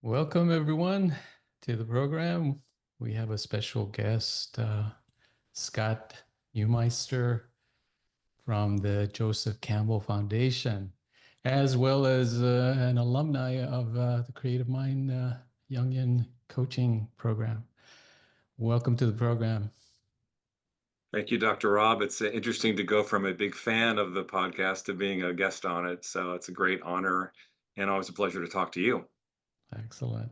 Welcome, everyone, to the program. We have a special guest, Scott Neumeister from the Joseph Campbell Foundation, as well as an alumni of the CreativeMind Jungian coaching program. Welcome to the program. Thank you, Dr. Rob. It's interesting to go from a big fan of the podcast to being a guest on it. So it's a great honor and always a pleasure to talk to you. Excellent.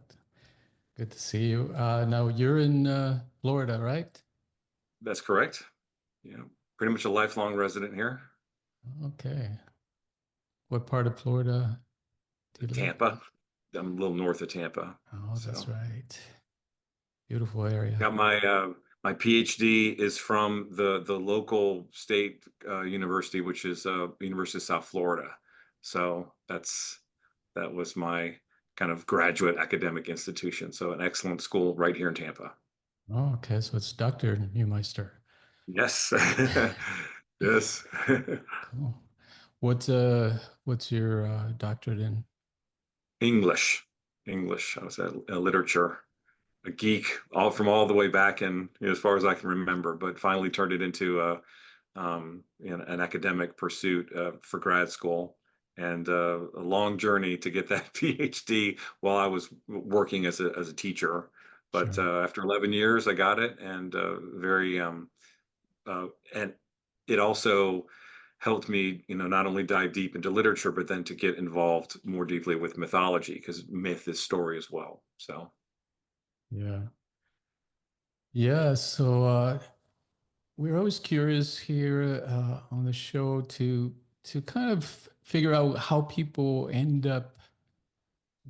Good to see you. Now, you're in Florida, right? That's correct. Yeah, pretty much a lifelong resident here. Okay. What part of Florida do you live? Tampa. I'm a little north of Tampa. Oh, that's So right. Beautiful area. got my PhD is from the local state university, which is University of South Florida. So that was my kind of graduate academic institution. So an excellent school right here in Tampa. Oh, okay. So it's Dr. Neumeister. Yes. Yes. Cool. What's your doctorate in? English. English. I was at literature, a geek, all the way back in, as far as I can remember, but finally turned it into an academic pursuit for grad school, and a long journey to get that PhD while I was working as a teacher. But Sure. after 11 years, I got it, and and it also helped me, not only dive deep into literature, but then to get involved more deeply with mythology, because myth is story as well. So, Yeah. Yeah. So we're always curious here on the show to kind of figure out how people end up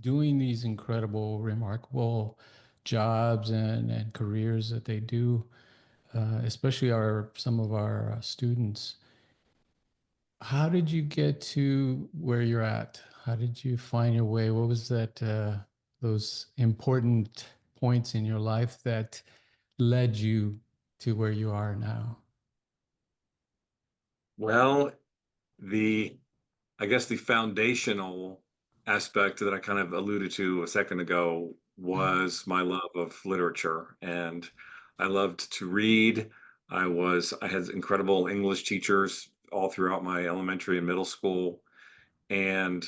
doing these incredible, remarkable jobs and careers that they do, especially some of our students. How did you get to where you're at? How did you find your way? What was those important points in your life that led you to where you are now? well, the I guess the foundational aspect that I kind of alluded to a second ago was my love of literature, and I loved to read. I had incredible English teachers all throughout my elementary and middle school, and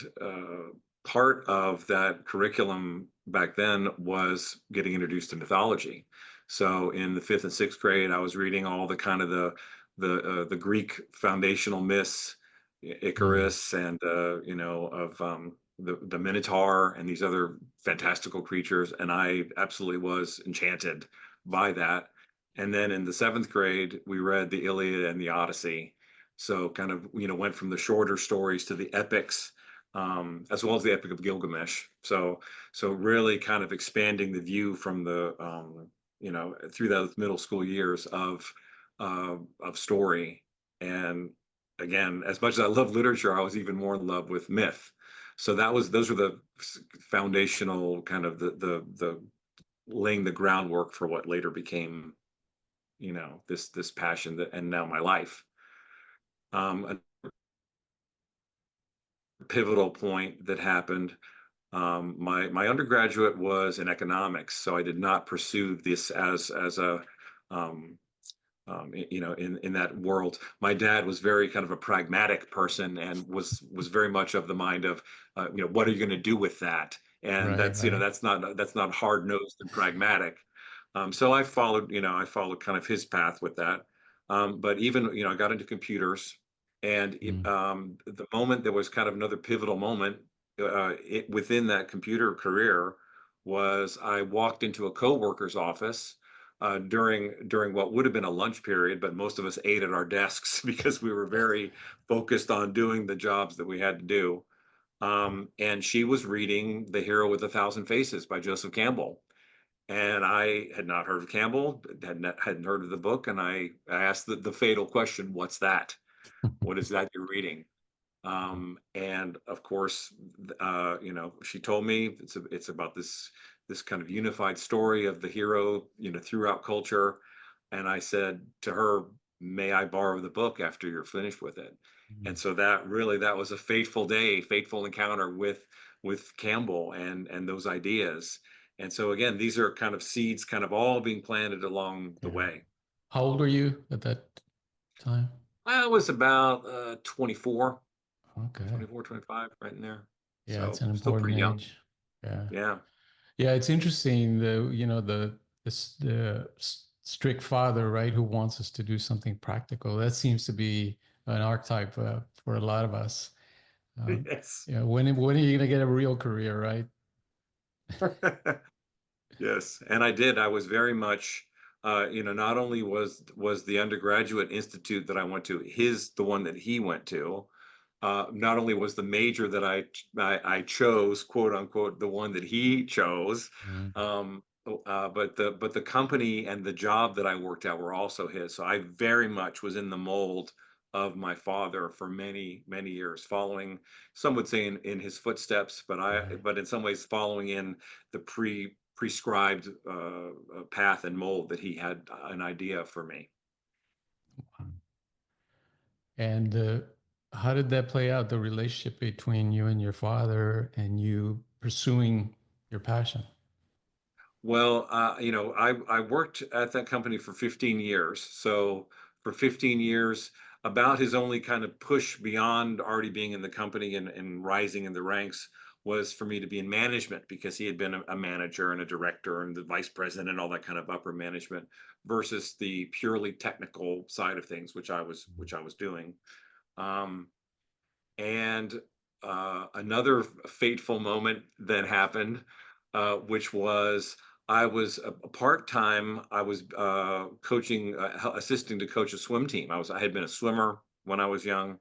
part of that curriculum back then was getting introduced to mythology. So in the fifth and sixth grade, I was reading all the kind of the Greek foundational myths, Mm. Icarus, and of the Minotaur and these other fantastical creatures, and I absolutely was enchanted by that. And then in the seventh grade, we read the Iliad and the Odyssey, so kind of, went from the shorter stories to the epics, as well as the Epic of Gilgamesh. So really kind of expanding the view from through those middle school years of story. And again, as much as I love literature, I was even more in love with myth. So those were the foundational kind of the laying the groundwork for what later became, this passion and now my life. A pivotal point that happened. My undergraduate was in economics, so I did not pursue this as a um, in that world. My dad was very kind of a pragmatic person and was very much of the mind of, what are you going to do with that? And Right, right. that's not hard nosed and pragmatic. So I followed kind of his path with that. But even, I got into computers, and Mm. the moment there was kind of another pivotal moment within that computer career was I walked into a coworker's office during what would have been a lunch period, but most of us ate at our desks because we were very focused on doing the jobs that we had to do. And she was reading The Hero with a Thousand Faces by Joseph Campbell. And I had not heard of Campbell, hadn't heard of the book. And I asked the fatal question, what's that? What is that you're reading? And of course, she told me it's about this kind of unified story of the hero, throughout culture. And I said to her, "May I borrow the book after you're finished with it?" Mm. And so that was a fateful day, fateful encounter with with Campbell and those ideas. And so again, these are kind of seeds kind of all being planted along the Yeah. way. How old were you at that time? I was about 24, Okay. 24, 25, right in there. Yeah, it's So an still important pretty young. age. Yeah. Yeah. Yeah, it's interesting the strict father, right, who wants us to do something practical. That seems to be an archetype for a lot of us. Yes. Yeah, when are you going to get a real career, right? Yes, and I did. I was very much, not only was the undergraduate institute that I went to the one that he went to, not only was the major that I chose, quote unquote, the one that he chose, Mm. but the company and the job that I worked at were also his. So I very much was in the mold of my father for many years, following, some would say in his footsteps, Right. but in some ways following in the prescribed path and mold that he had an idea for me. And how did that play out, the relationship between you and your father and you pursuing your passion? Well, I worked at that company for 15 years. So for 15 years, about his only kind of push beyond already being in the company and rising in the ranks was for me to be in management, because he had been a manager and a director and the vice president and all that kind of upper management, versus the purely technical side of things, which I was doing. Um, and another fateful moment then happened, which was I was a part-time. I was coaching, assisting to coach a swim team. I had been a swimmer when I was young,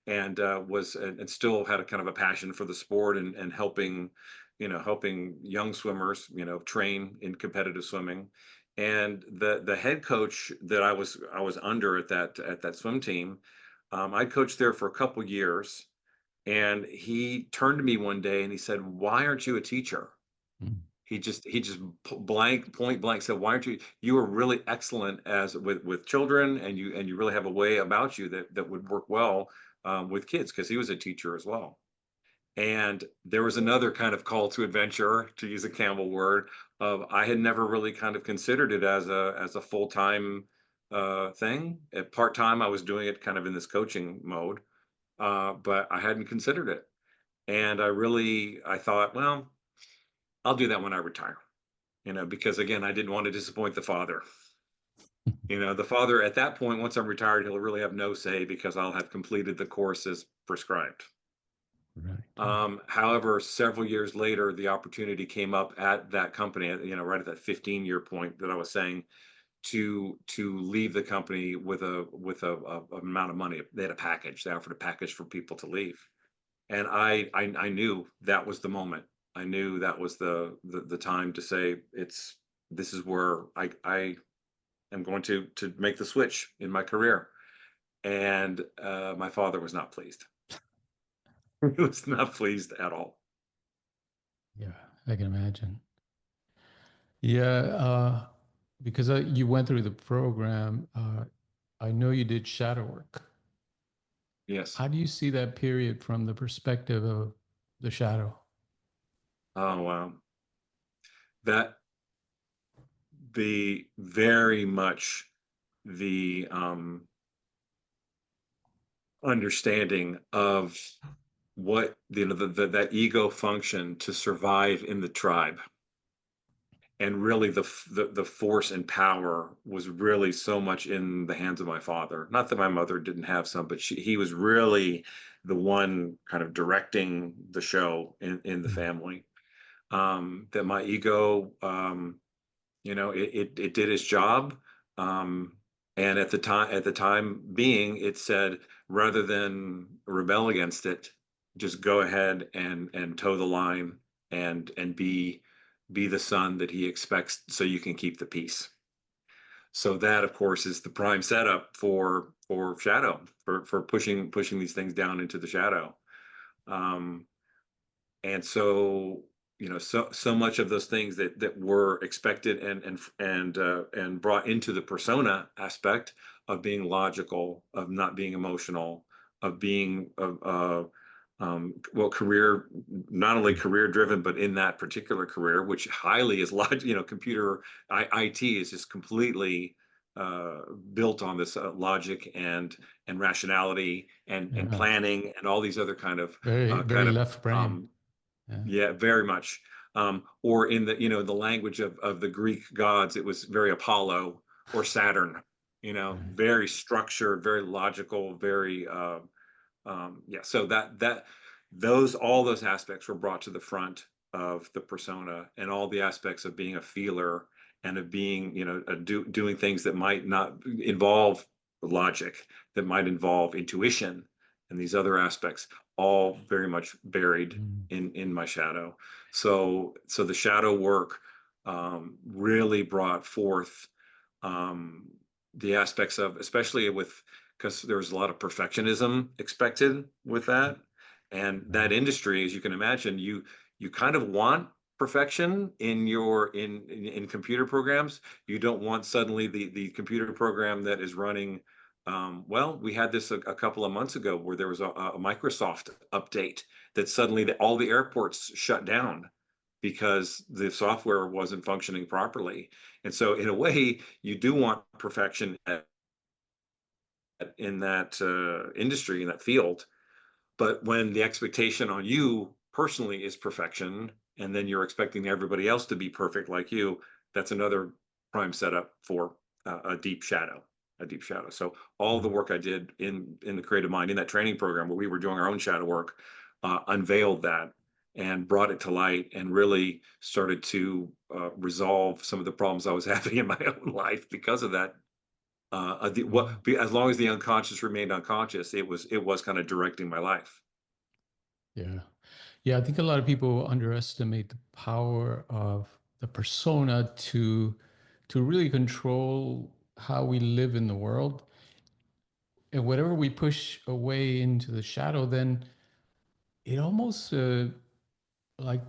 and was and still had a kind of a passion for the sport and helping, helping young swimmers, train in competitive swimming. And the head coach that I was under at that swim team, I coached there for a couple years, and he turned to me one day and he said, "Why aren't you a teacher?" Mm. He just point blank said, "Why aren't you? You are really excellent as with children, and you really have a way about you that would work well with kids," because he was a teacher as well. And there was another kind of call to adventure, to use a Campbell word, of I had never really kind of considered it as a full time thing. At part time, I was doing it kind of in this coaching mode, but I hadn't considered it. And I thought, well, I'll do that when I retire, because again, I didn't want to disappoint the father. The father at that point, once I'm retired, he'll really have no say because I'll have completed the course as prescribed. Right. However, several years later, the opportunity came up at that company, right at that 15-year point that I was saying, to leave the company with a amount of money. They had a package. They offered a package for people to leave. And I knew that was the moment. I knew that was the time to say, this is where I am going to make the switch in my career. And my father was not pleased. He was not pleased at all. Yeah, I can imagine. Yeah, because you went through the program, I know you did shadow work. Yes. How do you see that period from the perspective of the shadow? Oh wow. That the very much the understanding of what that ego function to survive in the tribe, and really the force and power was really so much in the hands of my father. Not that my mother didn't have some, but he was really the one kind of directing the show in the Mm. family. That my ego, it did its job. Um, and at the time being, it said, rather than rebel against it, just go ahead and toe the line, and be the son that he expects, so you can keep the peace. So that, of course, is the prime setup for shadow, for pushing these things down into the shadow. Um, and so, so much of those things that were expected and brought into the persona aspect of being logical, of not being emotional, of being well, not only career driven, but in that particular career, which highly is computer IT is just completely built on this logic and rationality and Yeah. planning and all these other kind of Very, very kind of left brain. Yeah. yeah, very much. Or in the language of the Greek gods, it was very Apollo or Saturn, Right. very structured, very logical, very yeah. So all those aspects were brought to the front of the persona, and all the aspects of being a feeler and of being, doing things that might not involve logic, that might involve intuition, and these other aspects, all very much buried Mm. in my shadow. So the shadow work really brought forth um, the aspects of, especially with, because there was a lot of perfectionism expected with that, and that Right. industry, as you can imagine, you kind of want perfection in your in computer programs. You don't want suddenly the computer program that is running. Well, we had this a couple of months ago where there was a Microsoft update that suddenly all the airports shut down because the software wasn't functioning properly. And so, in a way, you do want perfection in that industry, in that field. But when the expectation on you personally is perfection, and then you're expecting everybody else to be perfect like you, that's another prime setup for a deep shadow. A deep shadow. So all the Right. work I did in the Creative Mind, in that training program where we were doing our own shadow work, unveiled that and brought it to light, and really started to resolve some of the problems I was having in my own life because of that. Wow. As long as the unconscious remained unconscious, it was kind of directing my life. Yeah. Yeah, I think a lot of people underestimate the power of the persona to really control how we live in the world. And whatever we push away into the shadow, then it almost like,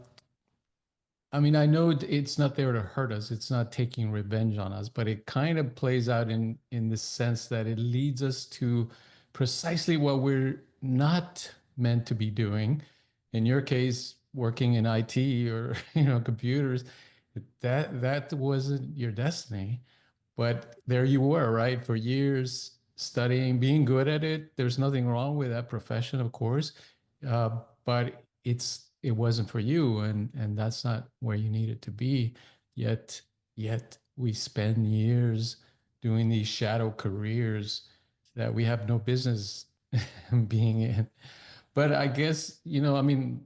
I mean, I know it's not there to hurt us. It's not taking revenge on us, but it kind of plays out in the sense that it leads us to precisely what we're not meant to be doing. In your case, working in IT or computers, that wasn't your destiny. But there you were, right? For years studying, being good at it. There's nothing wrong with that profession, of course, but it wasn't for you, and that's not where you needed to be. Yet, yet we spend years doing these shadow careers that we have no business being in. But I guess, I mean,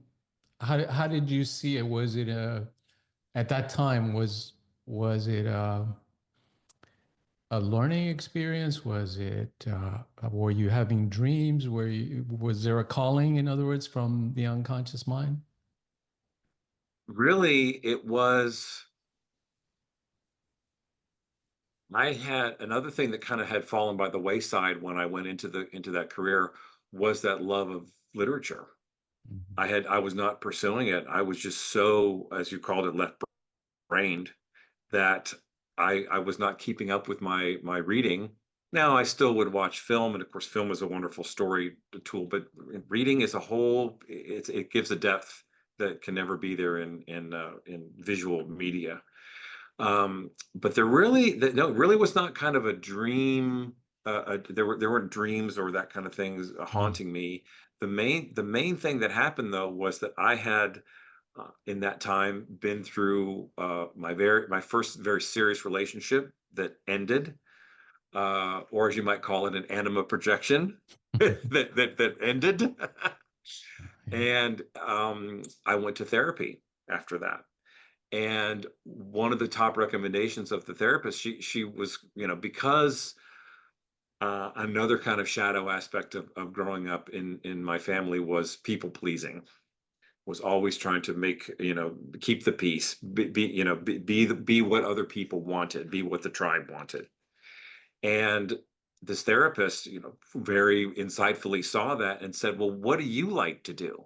how did you see it? Was it at that time was it a learning experience? Was it, were you having dreams? Was there a calling, in other words, from the unconscious mind? Really, it was. I had another thing that kind of had fallen by the wayside when I went into that career was that love of literature. Mhm. I was not pursuing it. I was just so, as you called it, left brained, that I was not keeping up with my reading. Now I still would watch film, and of course, film is a wonderful story tool, but reading is a whole. It gives a depth that can never be there in visual media. But no, it really was not kind of a dream. There weren't dreams or that kind of things Mm. haunting me. The main thing that happened though was that I had in that time been through my first very serious relationship that ended, or as you might call it, an anima projection that ended. Yeah. And I went to therapy after that. And one of the top recommendations of the therapist, she was, because another kind of shadow aspect of growing up in my family was people pleasing, was always trying to make, keep the peace, be what other people wanted, be what the tribe wanted. And this therapist, very insightfully saw that and said, well, what do you like to do?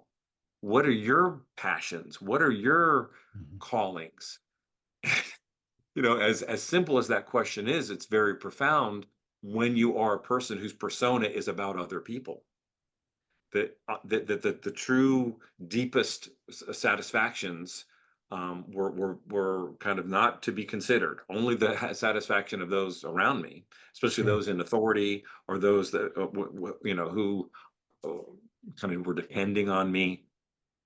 What are your passions? What are your Mhm. callings? As simple as that question is, it's very profound when you are a person whose persona is about other people. the true deepest satisfactions were kind of not to be considered. Only the satisfaction of those around me, especially Sure. those in authority or those that who uh, kind of were depending on me.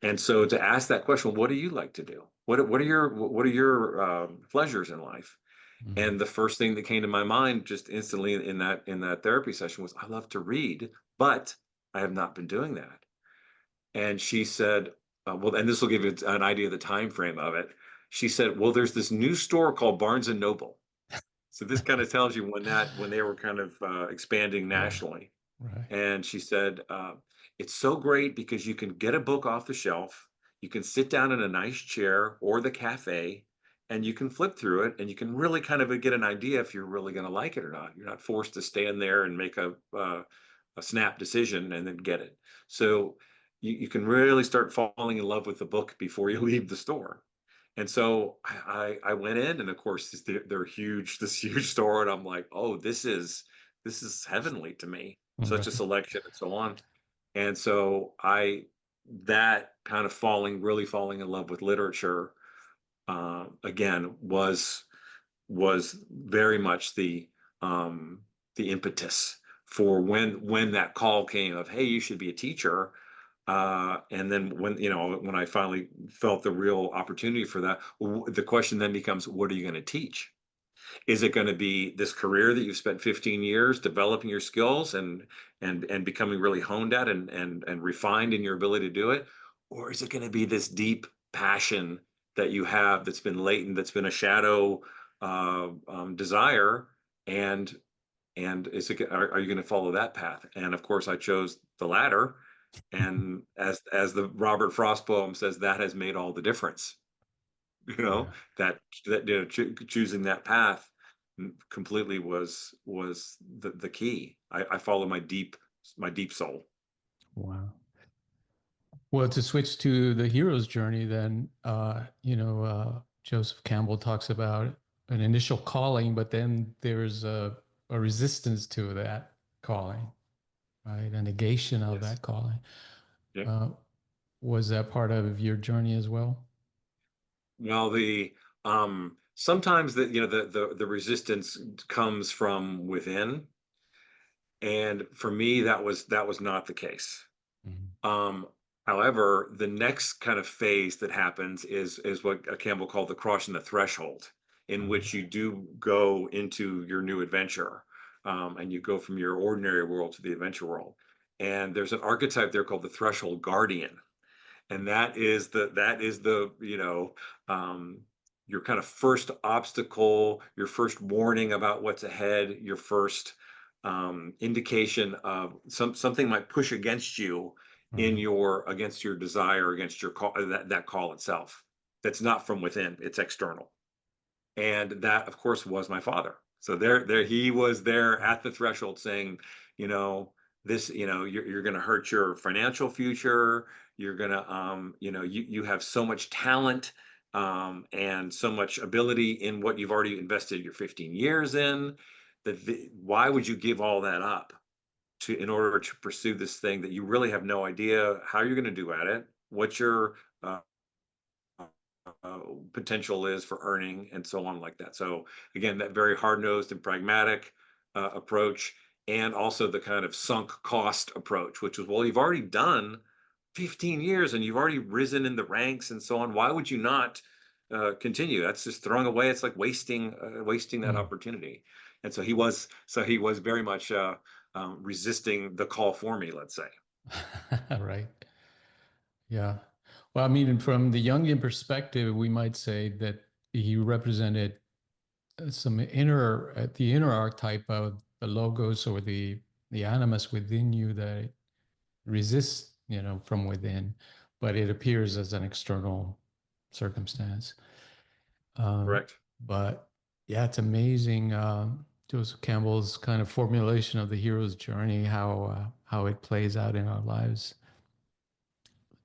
And so to ask that question, what do you like to do? What are your pleasures in life? Mhm. And the first thing that came to my mind just instantly in that therapy session was, I love to read, but I have not been doing that. And she said, well, and this will give you an idea of the time frame of it. She said, well, there's this new store called Barnes and Noble. So this kind of tells you when they were kind of expanding Yeah. nationally. Right. And she said, it's so great because you can get a book off the shelf, you can sit down in a nice chair or the cafe, and you can flip through it, and you can really kind of get an idea if you're really going to like it or not. You're not forced to stand there and make a snap decision and then get it. So you can really start falling in love with the book before you leave the store. And so I went in, and of course they're huge, this huge store, and I'm like, oh, this is heavenly to me, such a Right. selection and so on. And so that kind of really falling in love with literature, again, was very much the impetus for when that call came of, hey, you should be a teacher. And then when I finally felt the real opportunity for that, the question then becomes, what are you going to teach? Is it going to be this career that you've spent 15 years developing your skills and becoming really honed at and refined in your ability to do it? Or is it going to be this deep passion that you have that's been latent, that's been a shadow desire? And are you going to follow that path? And of course, I chose the latter. And as the Robert Frost poem says, that has made all the difference. you know Yeah. that choosing that path completely was the key. I follow my deep soul. Wow. Well, to switch to the hero's journey, then, Joseph Campbell talks about an initial calling, but then there's a resistance to that calling, right? A negation of Yes. that calling. Yeah. Uh, was that part of your journey as well? Well, the sometimes the resistance comes from within, and for me that was not the case. Mhm. Um, However, the next kind of phase that happens is what Campbell called the crossing the threshold, in which you do go into your new adventure, and you go from your ordinary world to the adventure world. And there's an archetype there called the threshold guardian, and that is the um, your kind of first obstacle, your first warning about what's ahead, your first indication of something might push against you Right. against your desire, against your call, that call itself. That's not from within; it's external. And that, of course, was my father. So there he was there at the threshold saying, you know, you're going to hurt your financial future. You're going to, you have so much talent, and so much ability in what you've already invested your 15 years in, why would you give all that up in order to pursue this thing that you really have no idea how you're going to do at it, what your uh, uh, potential is for earning and so on like that. So again, that very hard-nosed and pragmatic approach, and also the kind of sunk cost approach, which was, well, you've already done 15 years and you've already risen in the ranks and so on. Why would you not continue? That's just throwing away. It's like wasting that Mm. opportunity. And so he was very much resisting the call for me, let's say. Right. Yeah. Well, I mean, from the Jungian perspective, we might say that he represented the inner archetype of the logos or the animus within you that resists, from within, but it appears as an external circumstance. Um, Correct. but yeah, it's amazing. Joseph Campbell's kind of formulation of the hero's journey, how it plays out in our lives.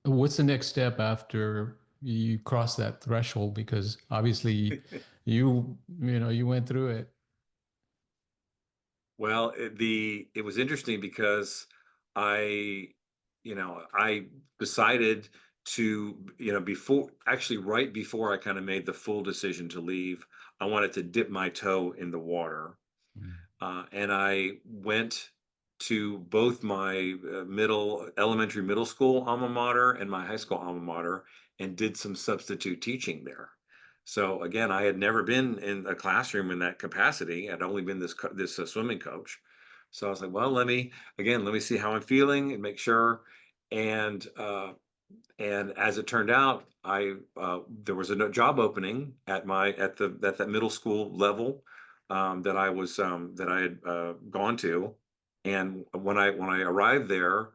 What's the next step after you cross that threshold? Because obviously, you went through it. Well, it was interesting because I, I decided to, right before I kind of made the full decision to leave, I wanted to dip my toe in the water. Mm. And I went to both my elementary, middle school alma mater and my high school alma mater and did some substitute teaching there. So again, I had never been in a classroom in that capacity. I'd only been this swimming coach. So I was like, well, let me see how I'm feeling and make sure. And and as it turned out, I there was a job opening at that middle school level that I had gone to, and when I arrived there,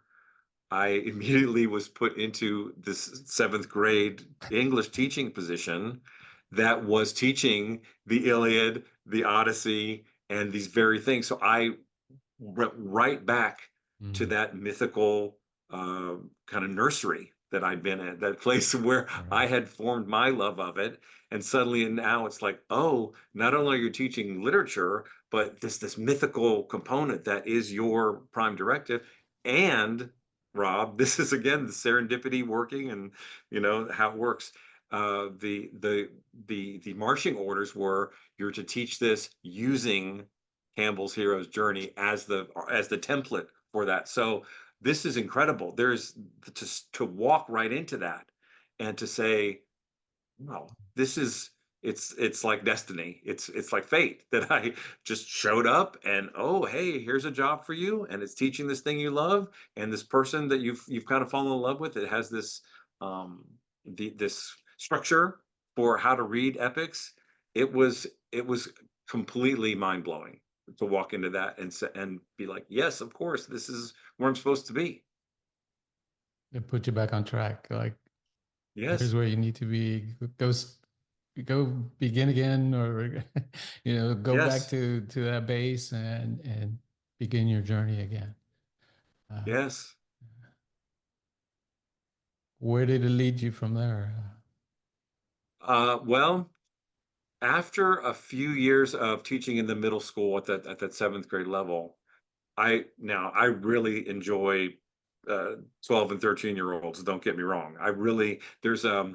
I immediately was put into this seventh grade English teaching position that was teaching the Iliad, the Odyssey, and these very things. So I went right back to Mm. that mythical kind of nursery that I'd been at, that place where I Right. had formed my love of it. And suddenly, and now it's like, oh, not only are you teaching literature, but this mythical component that is your prime directive. And Rob, this is again the serendipity working, and how it works. The marching orders were, you're to teach this using Campbell's hero's journey as the template for that. So this is incredible. There's to walk right into that and to say, wow, this is it's like destiny. It's like fate that I just showed up and, oh, hey, here's a job for you, and it's teaching this thing you love, and this person that you've kind of fallen in love with. It has this um this structure for how to read epics. It was completely mind blowing to walk into that and be like, yes, of course, this is where I'm supposed to be. It put you back on track. Like, here's Yes, where you need to be. Go begin again, or go back yes, to that base and begin your journey again. Uh, yes. where did it lead you from there? Well, after a few years of teaching in the middle school at that seventh grade level, I really enjoy 12 and 13-year-olds. Don't get me wrong. I really there's a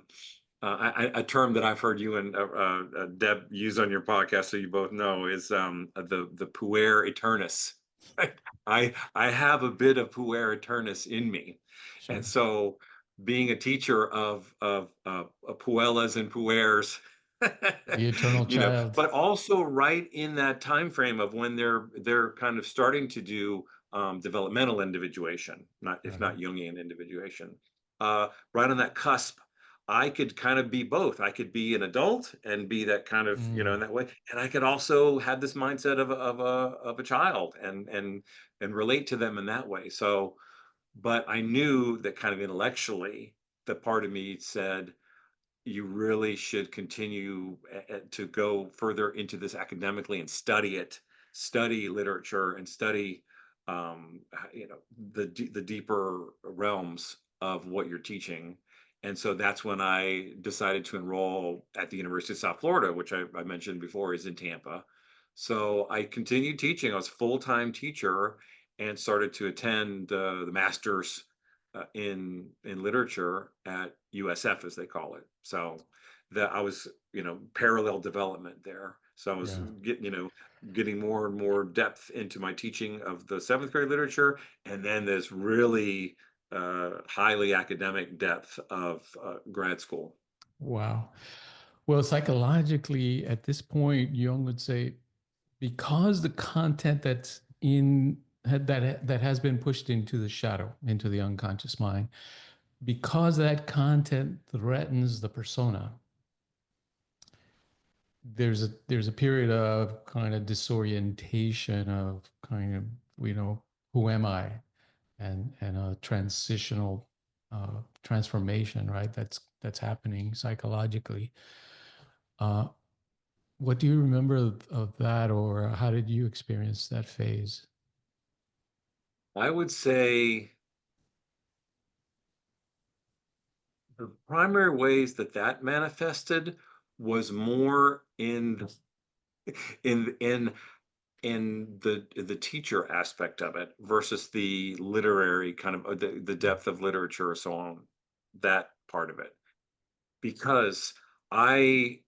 term that I've heard you and Deb use on your podcast, so you both know, is the puer aeternus. I have a bit of puer aeternus in me, and Sure. so being a teacher of puellas and puers, The eternal child. but also right in that time frame of when they're kind of starting to do developmental individuation, not if Right. not Jungian individuation, right on that cusp. I could kind of be both. I could be an adult and be that kind of, in Mm. that way, and I could also have this mindset of a child and relate to them in that way. So, but I knew that kind of intellectually, the part of me said, you really should continue to go further into this academically and study literature and study, the deeper realms of what you're teaching. And so that's when I decided to enroll at the University of South Florida, which I mentioned before is in Tampa. So I continued teaching. I was a full-time teacher and started to attend the master's in literature at USF, as they call it. So that I was, parallel development there. So I was Yeah. getting more and more depth into my teaching of the seventh grade literature, and then this really highly academic depth of grad school. Wow. Well, psychologically, at this point, Jung would say, because the content that has been pushed into the shadow, into the unconscious mind, because that content threatens the persona, there's a period of kind of disorientation, of kind of, who am I, and a transitional transformation, right? That's happening psychologically. Uh, what do you remember of that, or how did you experience that phase? I would say the primary ways that manifested was more in in the teacher aspect of it versus the literary kind of the depth of literature, so on, that part of it. Because I,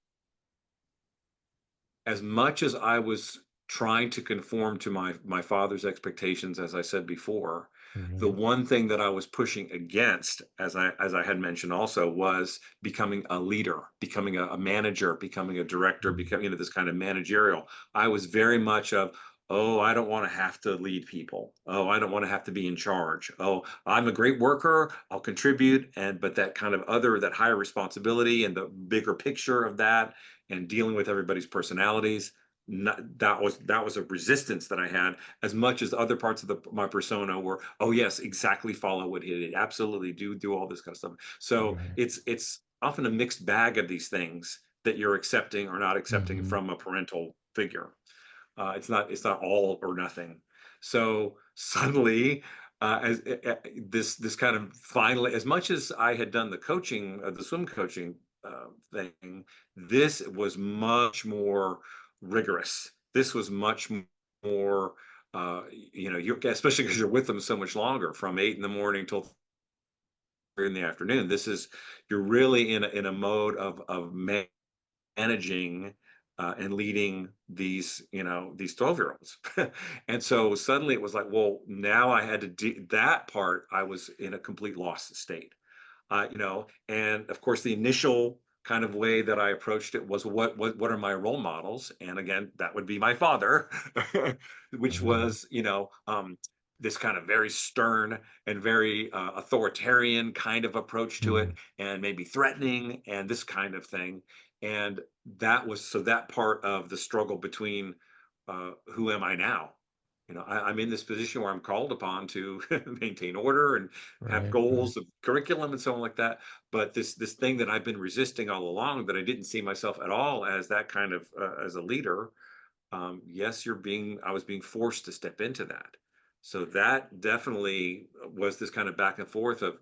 as much as I was trying to conform to my father's expectations, as I said before, the Right. one thing that I was pushing against, as I had mentioned also, was becoming a leader, becoming a manager, becoming a director, Mm. becoming, this kind of managerial. I was very much of, oh, I don't want to have to lead people. Oh, I don't want to have to be in charge. Oh, I'm a great worker. I'll contribute, and but that kind of other, that higher responsibility and the bigger picture of that, and dealing with everybody's personalities. That was a resistance that I had, as much as other parts of my persona were, oh yes, exactly, follow what he did, absolutely, do all this kind of stuff. So Right. it's often a mixed bag of these things that you're accepting or not accepting Hmm. from a parental figure. It's not all or nothing. So suddenly, this kind of, finally, as much as I had done the coaching, the swim coaching thing, this was much more rigorous. This was much more, you, especially because you're with them so much longer, from 8 in the morning till 3 in the afternoon. This is, you're really in a mode of managing and leading these 12-year-olds. And so suddenly it was like, well, now I had to do that part. I was in a complete lost state. And of course, the initial kind of way that I approached it was, what are my role models? And again, that would be my father, which Right. was, this kind of very stern and very authoritarian kind of approach to Mm. it, and maybe threatening, and this kind of thing. And that was, so that part of the struggle between, who am I now? I'm in this position where I'm called upon to maintain order and have Right. Right. goals of curriculum and so on like that. But this thing that I've been resisting all along, that I didn't see myself at all as that kind of, as a leader. Yes, I was being forced to step into that. So that definitely was this kind of back and forth of,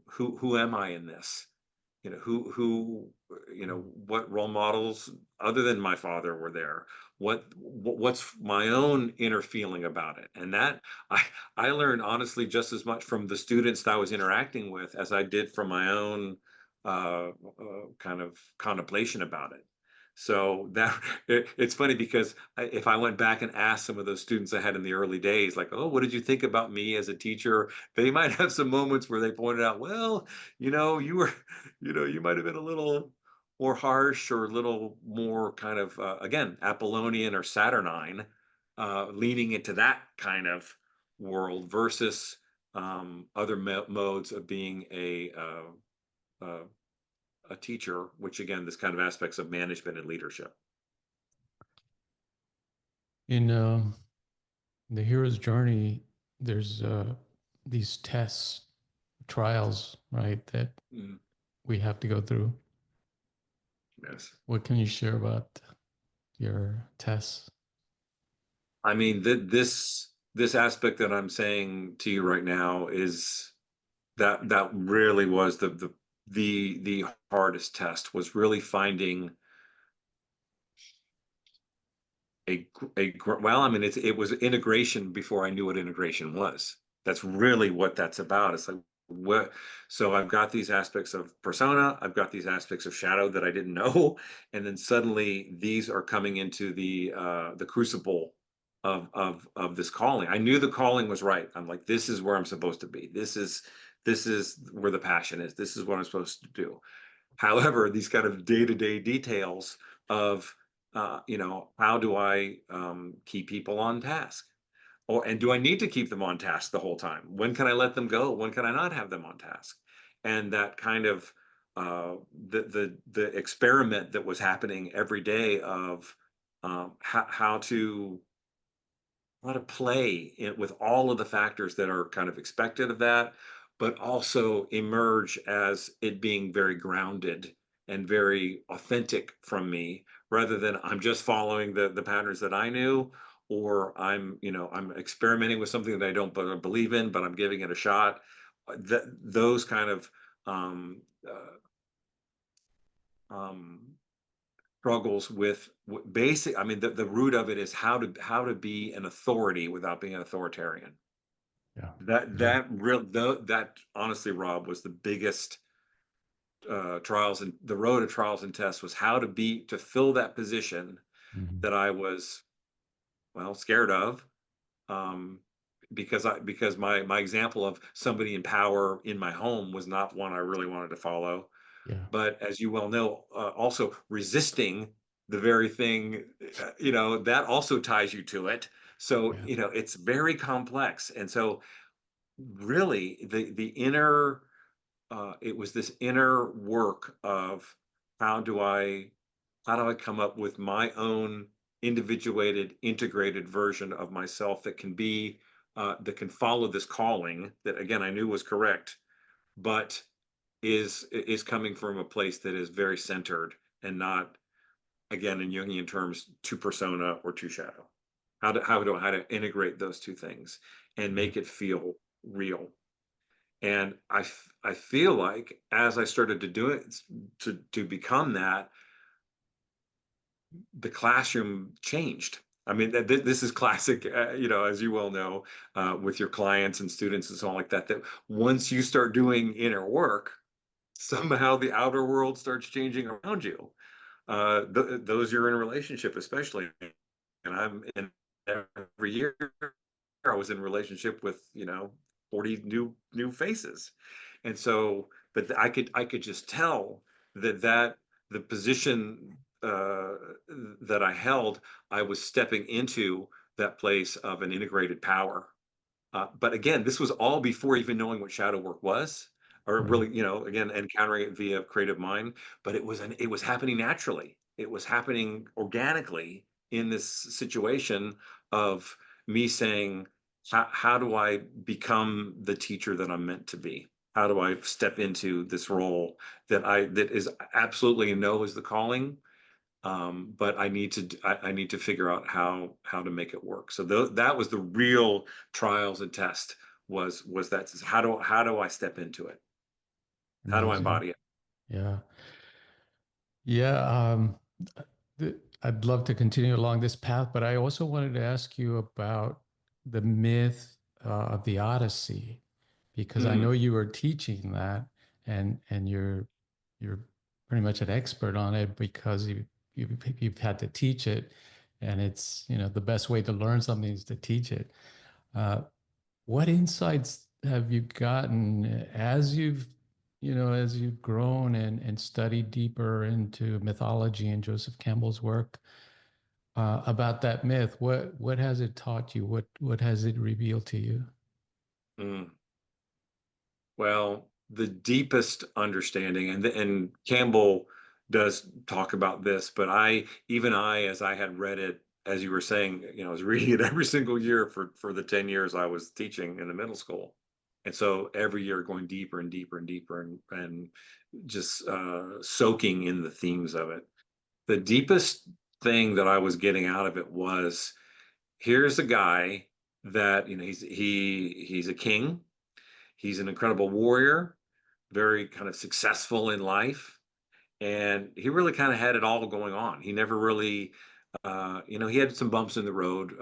who am I in this? What role models other than my father were there? What's my own inner feeling about it? And that, I I learned, honestly, just as much from the students that I was interacting with as I did from my own kind of contemplation about it. So that it's funny, because if I went back and asked some of those students I had in the early days, like, oh, what did you think about me as a teacher? They might have some moments where they pointed out, well, you were, you might have been a little more harsh, or a little more kind of, again, Apollonian or Saturnine, leaning into that kind of world versus other modes of being uh, a teacher, which again, this kind of aspects of management and leadership. In the hero's journey, there's these tests, trials, right, that Mm, we have to go through. yes. What can you share about your tests? I mean, this aspect that I'm saying to you right now is, that really was the hardest test, was really finding well, I mean, it was integration before I knew what integration was. That's really what that's about. It's like, what, so I've got these aspects of persona, I've got these aspects of shadow that I didn't know, and then suddenly these are coming into the crucible of this calling. I knew the calling was right. I'm like, this is where I'm supposed to be. This is where the passion is. This is what I'm supposed to do. However, these kind of day-to-day details of, how do I keep people on task? And do I need to keep them on task the whole time? When can I let them go? When can I not have them on task? And that kind of, the experiment that was happening every day of, how to play it with all of the factors that are kind of expected of that, but also emerge as it being very grounded and very authentic from me, rather than I'm just following the patterns that I knew, or I'm experimenting with something that I don't believe in, but I'm giving it a shot. Those kind of, um, uh, um, struggles with basic. I mean, the root of it is how to be an authority without being an authoritarian. Yeah. That Yeah. that real that honestly, Rob, was the biggest trials, and the road of trials and tests was how to fill that position Mhm. that I was, well, scared of, um, because my example of somebody in power in my home was not one I really wanted to follow. Yeah. But as you well know, also resisting the very thing, that also ties you to it. So, Yeah. it's very complex. And so really the inner, it was this inner work of how do I how do I come up with my own individuated, integrated version of myself that can be, that can follow this calling that again I knew was correct, but is coming from a place that is very centered and not, again, in Jungian terms, to persona or to shadow. How to integrate those two things and Yeah. make it feel real. And I feel like as I started to do it, to become that, the classroom changed. I mean, this is classic, as you well know, with your clients and students and so on like that. That once you start doing inner work, somehow the outer world starts changing around you. Those you're in a relationship, especially, and I'm in every year. I was in a relationship with 40 new faces, and so, but I could just tell that the position that I held, I was stepping into that place of an integrated power. But again, this was all before even knowing what shadow work was, or Right. really, again, encountering it via CreativeMind. But it was happening naturally. It was happening organically in this situation of me saying, how do I become the teacher that I'm meant to be? How do I step into this role that is absolutely a know is the calling, but I need to figure out how to make it work. So that was the real trials and test, was that how do I step into it? How do I Amazing. embody it? Yeah. Yeah. I'd love to continue along this path, but I also wanted to ask you about the myth of the Odyssey, because I know Mm, you were teaching that, and you're pretty much an expert on it because you've had to teach it, and it's the best way to learn something is to teach it. Uh, what insights have you gotten as you've grown and studied deeper into mythology and Joseph Campbell's work about that myth? What has it taught you? What has it revealed to you? mm. Well, the deepest understanding, and Campbell does talk about this, but as I had read it, as you were saying, I was reading it every single year for the 10 years I was teaching in the middle school. And so every year going deeper and deeper and deeper and just soaking in the themes of it. The deepest thing that I was getting out of it was, here's a guy that he's a king. He's an incredible warrior, very kind of successful in life, and he really kind of had it all going on. He never really, he had some bumps in the road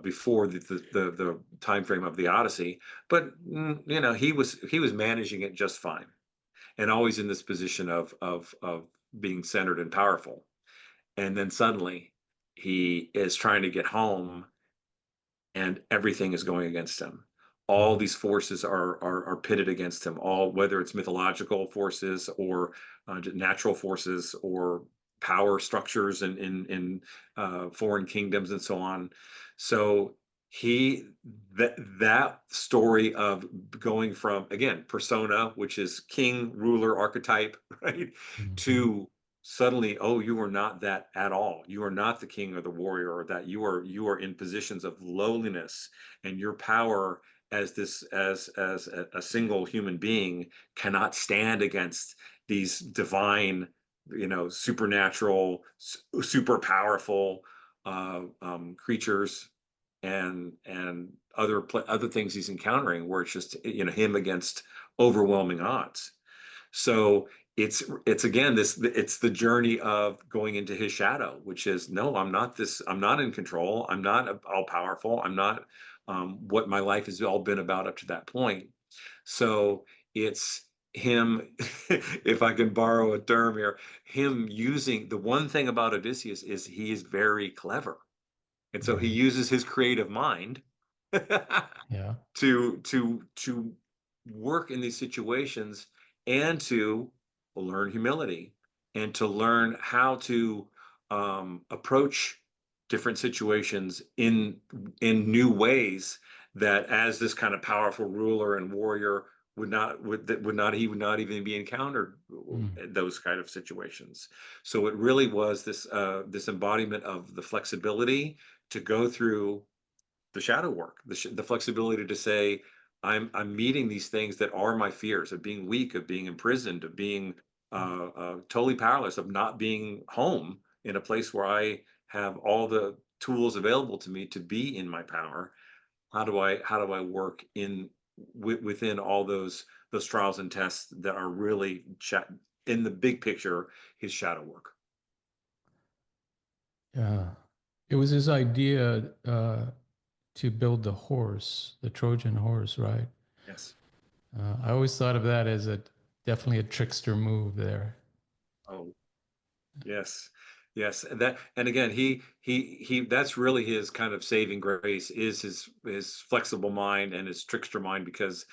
before the time frame of the Odyssey, but he was managing it just fine, and always in this position of being centered and powerful. And then suddenly, he is trying to get home and everything is going against him. All Mhm. these forces are pitted against him. All, whether it's mythological forces or natural forces or power structures in foreign kingdoms and so on. So he that story of going from, again, persona, which is king, ruler, archetype, right, Mhm. to suddenly, oh, you are not that at all. You are not the king or the warrior, or that you are in positions of lowliness, and your power as a single human being cannot stand against these divine, supernatural, super powerful creatures, and other things he's encountering, where it's just him against overwhelming odds. So it's again this it's the journey of going into his shadow, which is, no, I'm not in control, I'm not all powerful, I'm not what my life has all been about up to that point. So it's him, if I can borrow a term here, him using the one thing about Odysseus is he is very clever. And so he Right. uses his creative mind Yeah. to work in these situations and to learn humility and to learn how to approach different situations in new ways that, as this kind of powerful ruler and warrior, he would not even be encountered Mm. in those kind of situations. So it really was this embodiment of the flexibility to go through the shadow work, the flexibility to say, I'm meeting these things that are my fears of being weak, of being imprisoned, of being totally powerless, of not being home in a place where I have all the tools available to me to be in my power. How do I work within all those trials and tests that are really in the big picture, his shadow work. Yeah. It was his idea to build the horse, the Trojan horse, right? Yes. I always thought of that as a definitely a trickster move there. Oh, yes. Yes. And again, he that's really his kind of saving grace, is his flexible mind and his trickster mind, because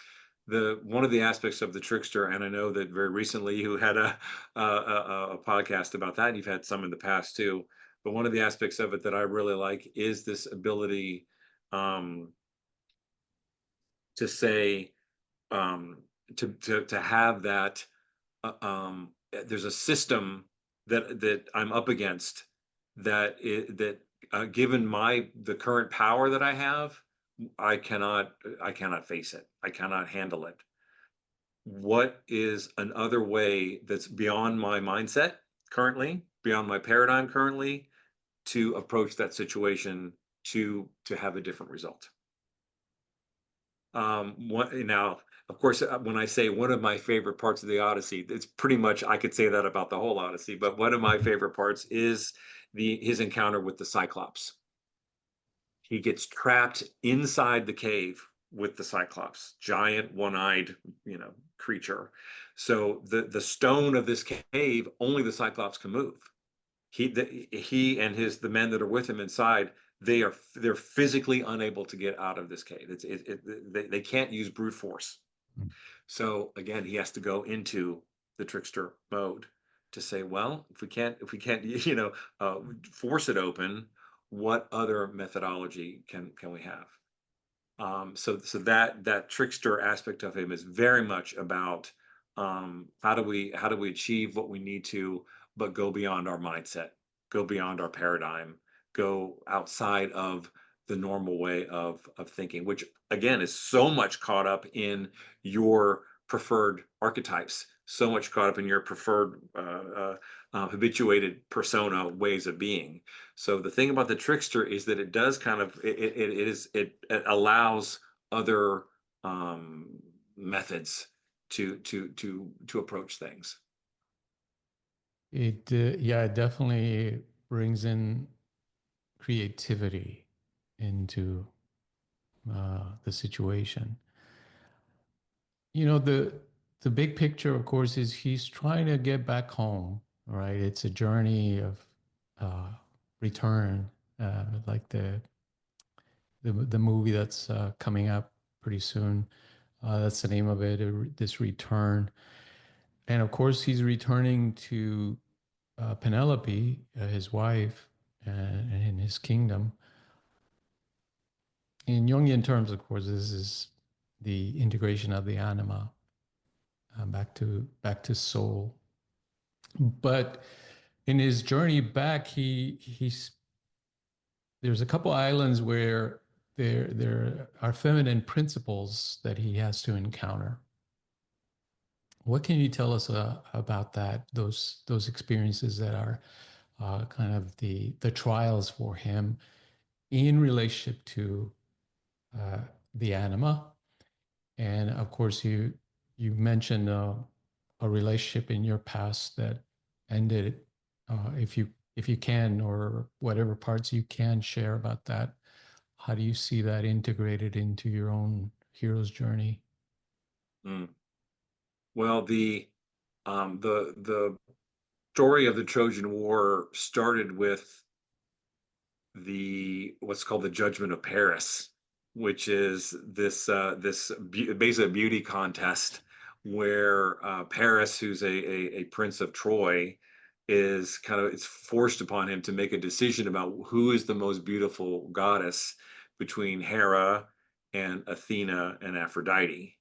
the one of the aspects of the trickster, and I know that very recently you had a podcast about that, and you've had some in the past too, but one of the aspects of it that I really like is this ability um to say, um to have that there's a system that I'm up against, that given the current power that I have, I cannot face it. I cannot handle it. What is another way that's beyond my mindset currently, beyond my paradigm currently, to approach that situation to have a different result? What now, of course, when I say one of my favorite parts of the Odyssey, it's pretty much, I could say that about the whole Odyssey, but one of my favorite parts is the his encounter with the Cyclops. He gets trapped inside the cave with the Cyclops, giant one-eyed, creature. So the stone of this cave, only the Cyclops can move. He and the men that are with him inside, they're physically unable to get out of this cave. They can't use brute force. So again, he has to go into the trickster mode to say, well, if we can't force it open, what other methodology can we have? So that trickster aspect of him is very much about, how do we achieve what we need to, but go beyond our mindset, go beyond our paradigm, go outside of the normal way of thinking, which again is so much caught up in your preferred archetypes, so much caught up in your preferred habituated persona ways of being. So the thing about the trickster is that it does kind of it allows other methods to approach things. Yeah, it definitely brings in creativity into the situation. You know, the big picture, of course, is he's trying to get back home, right? It's a journey of uh, return, like the movie that's coming up pretty soon. That's the name of it. This return, and of course, he's returning to Penelope, his wife, and in his kingdom. In Jungian terms, of course, this is the integration of the anima back to soul. But in his journey back, he's there's a couple islands where there are feminine principles that he has to encounter. What can you tell us about that? Those experiences that are kind of the trials for him in relationship to the anima, and of course you mentioned a relationship in your past that ended, if you can, or whatever parts you can share about that. How do you see that integrated into your own hero's journey? Mm. Well, the story of the Trojan War started with the what's called the Judgment of Paris, which is basically a beauty contest where Paris, who's a prince of Troy, is it's forced upon him to make a decision about who is the most beautiful goddess between Hera and Athena and Aphrodite.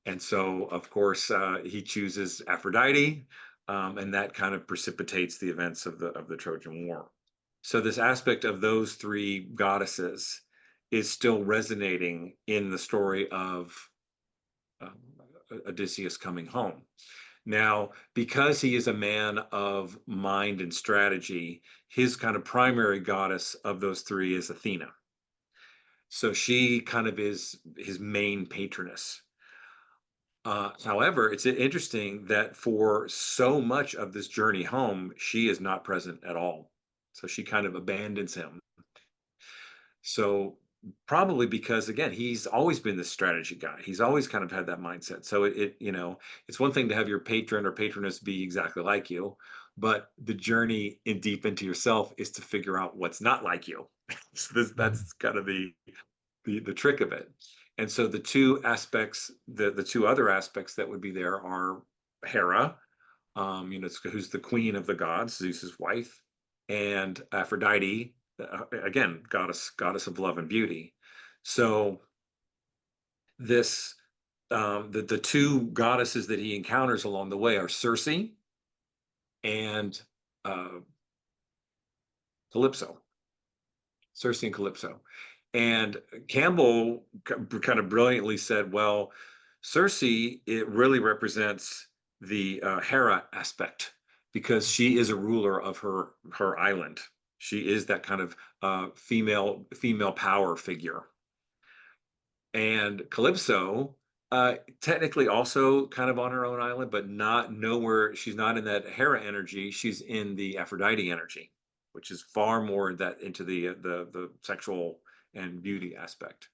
And so, of course, he chooses Aphrodite, and that kind of precipitates the events of the Trojan War. So this aspect of those three goddesses is still resonating in the story of um, Odysseus coming home. Now, because he is a man of mind and strategy, his kind of primary goddess of those three is Athena. So she kind of is his main patroness. However, it's interesting that for so much of this journey home, she is not present at all. So she kind of abandons him. So probably because again, he's always been the strategy guy. He's always kind of had that mindset. So it's one thing to have your patron or patroness be exactly like you, but the journey in deep into yourself is to figure out what's not like you. So Mhm. that's kind of the trick of it. And so the two aspects, the two other aspects that would be there are Hera, who's the queen of the gods, Zeus's wife, and Aphrodite, again, goddess of love and beauty. So this the two goddesses that he encounters along the way are Circe and uh, Calypso. Circe and Calypso. And Campbell kind of brilliantly said, well, Circe, it really represents the Hera aspect because she is a ruler of her island. She is that kind of female power figure. And Calypso, technically also kind of on her own island, but not nowhere. She's not in that Hera energy. She's in the Aphrodite energy, which is far more that into the sexual and beauty aspect.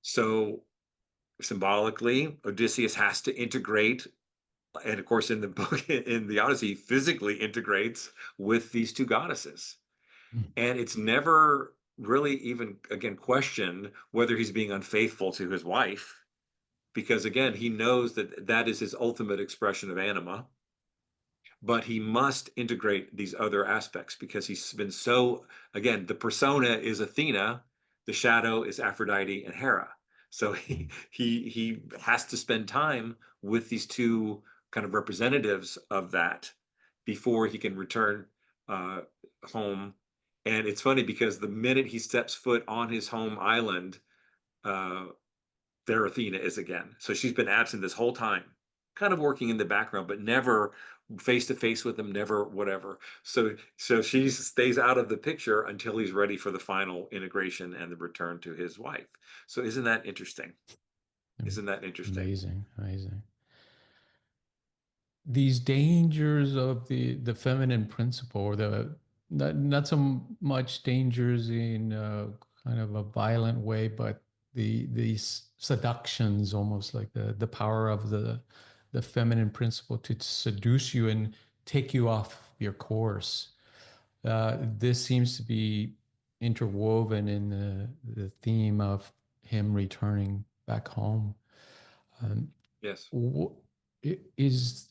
So symbolically, Odysseus has to integrate, and of course, in the book in the Odyssey, physically integrates with these two goddesses. And it's never really even again questioned whether he's being unfaithful to his wife because again he knows that that is his ultimate expression of anima, but he must integrate these other aspects because he's been so again the persona is Athena, the shadow is Aphrodite and Hera. So he has to spend time with these two kind of representatives of that before he can return uh, home. And it's funny because the minute he steps foot on his home island, uh, there Athena is again. So she's been absent this whole time, kind of working in the background, but never face to face with him, never whatever. So she stays out of the picture until he's ready for the final integration and the return to his wife. So isn't that interesting? Isn't that interesting? Amazing, amazing. These dangers of the feminine principle, or the not so much dangers in kind of a violent way, but these seductions, almost like the power of the feminine principle to seduce you and take you off your course. This seems to be interwoven in the theme of him returning back home. Um, Yes. is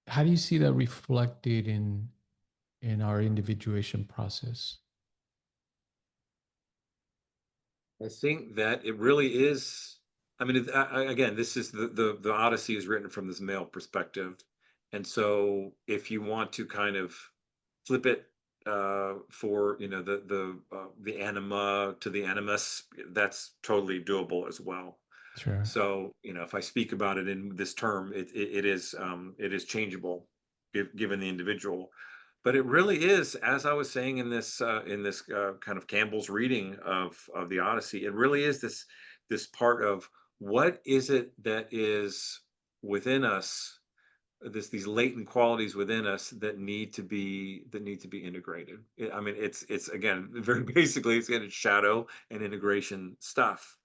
how do you see that reflected in our individuation process? I think that it really is. I mean, again, this is the Odyssey is written from this male perspective, and so if you want to kind of flip it for the anima to the animus, that's totally doable as well. Sure. So if I speak about it in this term, it is changeable given the individual. But it really is, as I was saying in this kind of Campbell's reading of the Odyssey, it really is this part of what is it that is within us these latent qualities within us that need to be integrated. I mean, it's again very basically it's shadow and integration stuff.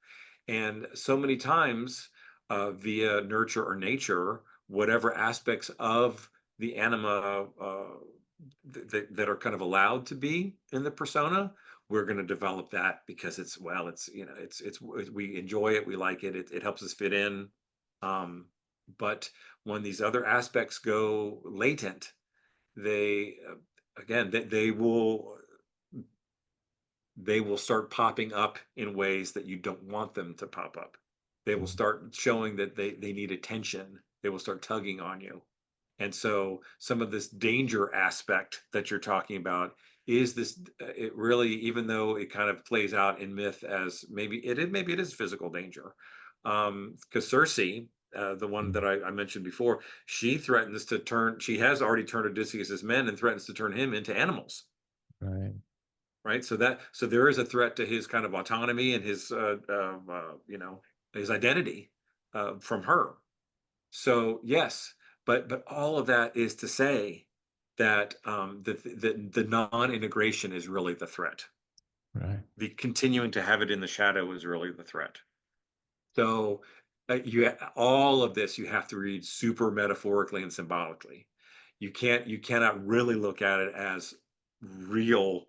And so many times, via nurture or nature, whatever aspects of the anima that are kind of allowed to be in the persona, we're going to develop that because it's, well, it's, we enjoy it, we like it, it helps us fit in. Um, but when these other aspects go latent, they, again, they will start popping up in ways that you don't want them to pop up. They will start showing that they need attention. They will start tugging on you. And so some of this danger aspect that you're talking about is this, it really, even though it kind of plays out in myth as maybe it is physical danger. Because Circe, the one that I mentioned before, she has already turned Odysseus's men and threatens to turn him into animals. Right. Right. So there is a threat to his kind of autonomy and his, his identity, from her. So yes, but all of that is to say that, the non-integration is really the threat. Right. The continuing to have it in the shadow is really the threat. So, all of this you have to read super metaphorically and symbolically. You cannot really look at it as real.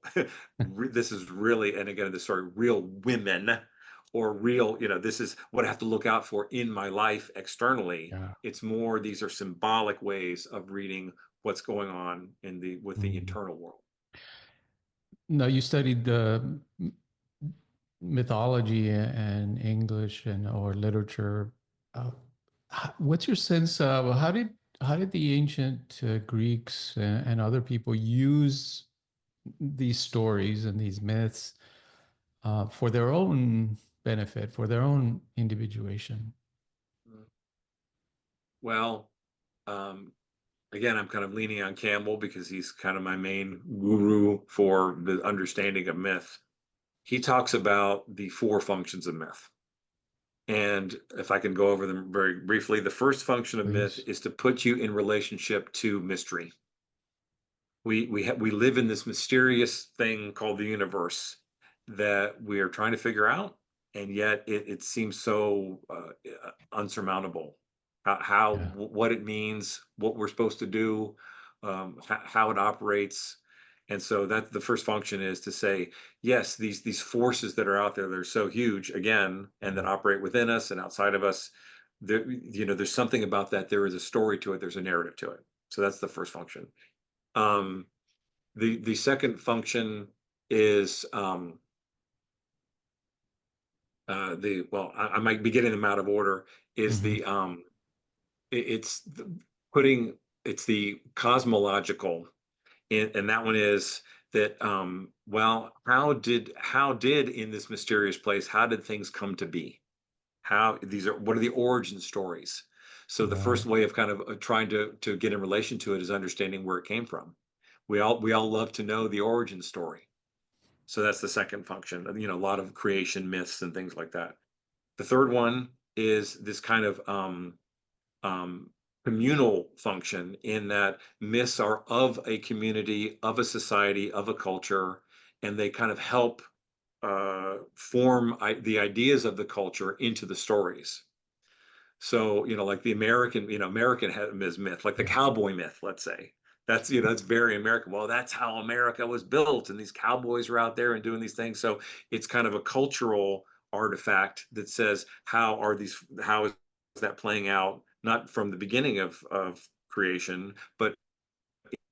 This is really, and again, this story, real women, or real, this is what I have to look out for in my life externally. Yeah. It's more, these are symbolic ways of reading what's going on with the Mm. internal world. Now, you studied the mythology and English and or literature. Uh, what's your sense of how did the ancient Greeks and other people use these stories and these myths for their own benefit, for their own individuation? Mm. Well, um, again, I'm kind of leaning on Campbell because he's kind of my main guru for the understanding of myth. He talks about the four functions of myth. And if I can go over them very briefly, the first function of myth Please. is to put you in relationship to mystery. We live in this mysterious thing called the universe that we are trying to figure out, and yet it seems so, unsurmountable. Yeah. What it means, what we're supposed to do, how it operates. And so that the first function is to say, yes, these forces that are out there that are so huge, again, and that operate within us and outside of us, there, there's something about that. There is a story to it. There's a narrative to it. So that's the first function. Um, the second function is, the well, I might be getting them out of order. Is Hmm. the it's putting, it's the cosmological, and that one is that, well, how did in this mysterious place, how did things come to be? How these are What are the origin stories? So the first Right. way of kind of, trying to get in relation to it is understanding where it came from. We all love to know the origin story. So that's the second function. A lot of creation myths and things like that. The third one is this kind of, um, communal function, in that myths are of a community, of a society, of a culture, and they kind of help, form the ideas of the culture into the stories. So, like the American, is myth, like the Yeah. cowboy myth, let's say. That's very American. Well, that's how America was built, and these cowboys were out there and doing these things. So it's kind of a cultural artifact that says, how is that playing out, not from the beginning of creation, but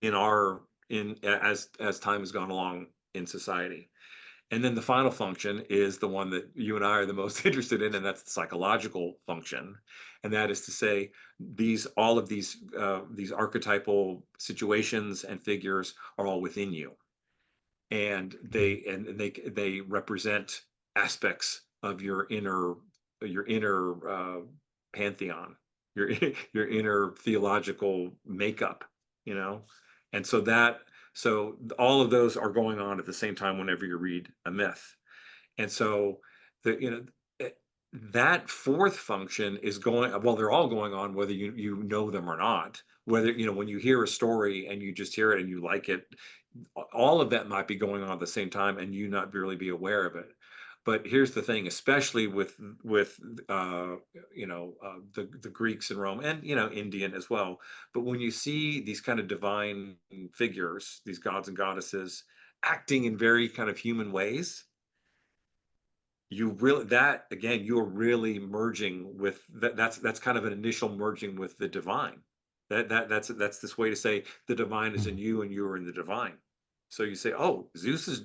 as time has gone along in society. And then the final function is the one that you and I are the most interested in, and that's the psychological function. And that is to say, all of these archetypal situations and figures are all within you, and Mhm. they represent aspects of your inner, pantheon, your your inner theological makeup, you know. And so all of those are going on at the same time whenever you read a myth. And so the you know that fourth function is going, well, they're all going on whether you know them or not. Whether, when you hear a story and you just hear it and you like it, all of that might be going on at the same time and you not really be aware of it. But here's the thing, especially with uh, the Greeks in Rome, and Indian as well. But when you see these kind of divine figures, these gods and goddesses acting in very kind of human ways, you really, that again, you're really merging with that. That's kind of an initial merging with the divine. That's this way to say the divine is in Mm. you and you are in the divine. So you say, oh, Zeus is,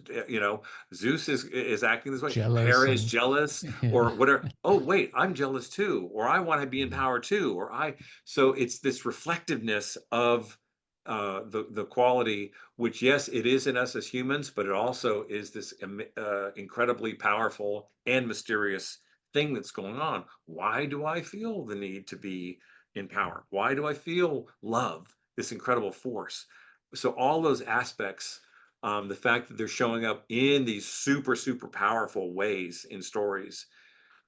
Zeus is acting this way. Jealous Hera is and jealous yeah. or whatever. Oh, wait, I'm jealous too, or I want to be in Mm. power too, or so it's this reflectiveness of the quality, which, yes, it is in us as humans, but it also is this incredibly powerful and mysterious thing that's going on. Why do I feel the need to be in power? Why do I feel love, this incredible force? So all those aspects, the fact that they're showing up in these super, super powerful ways in stories,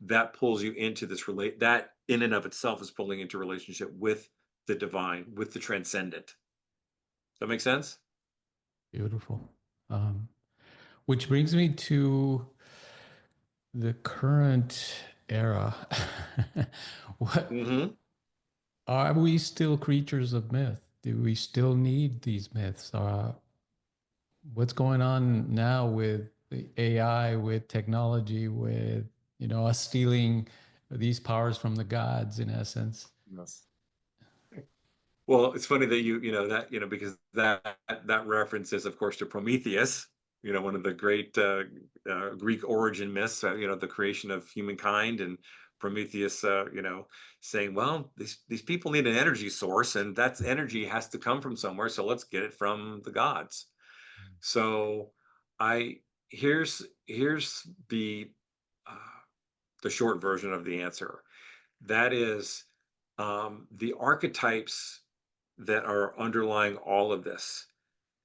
that pulls you into this that in and of itself is pulling into relationship with the divine, with the transcendent. That make sense? Beautiful. Um, which brings me to the current era. What Hmm. are we still creatures of myth? Do we still need these myths? What's going on now with the AI, with technology, with us stealing these powers from the gods, in essence? Yes. Well, it's funny that that, because that reference is, of course, to Prometheus, one of the great Greek origin myths, the creation of humankind, and Prometheus, saying, well, these people need an energy source, and that energy has to come from somewhere, so let's get it from the gods. So, I here's uh, the short version of the answer. That is, the archetypes that are underlying all of this,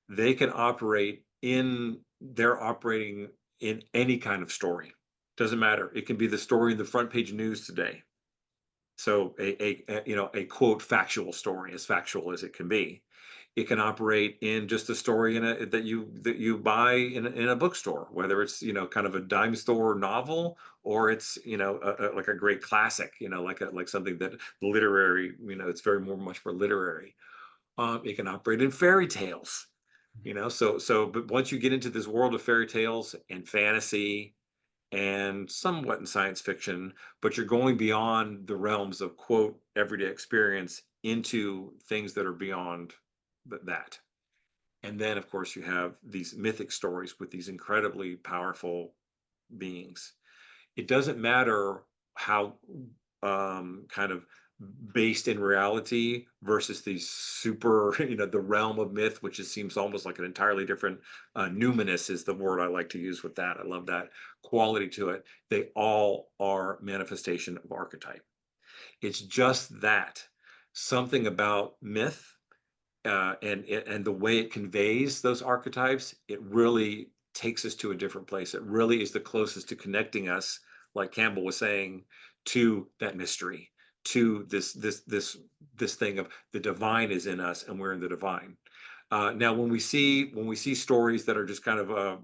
they can operate in, they're operating in any kind of story. Doesn't matter. It can be the story in the front page news today. So a quote factual story, as factual as it can be. It can operate in just a story that you buy in a bookstore, whether it's kind of a dime store novel, or it's like a great classic, like something that literary, it's very much more literary. It can operate in fairy tales, but once you get into this world of fairy tales and fantasy and somewhat in science fiction, but you're going beyond the realms of quote everyday experience into things that are beyond that. And then, of course, you have these mythic stories with these incredibly powerful beings. It doesn't matter how kind of based in reality versus these super, the realm of myth, which just seems almost like an entirely different, numinous is the word I like to use with that. I love that quality to it. They all are manifestation of archetype. It's just that something about myth, and the way it conveys those archetypes, it really takes us to a different place. It really is the closest to connecting us, like Campbell was saying, to that mystery, to this thing of the divine is in us and we're in the divine. Now, when we see stories that are just kind of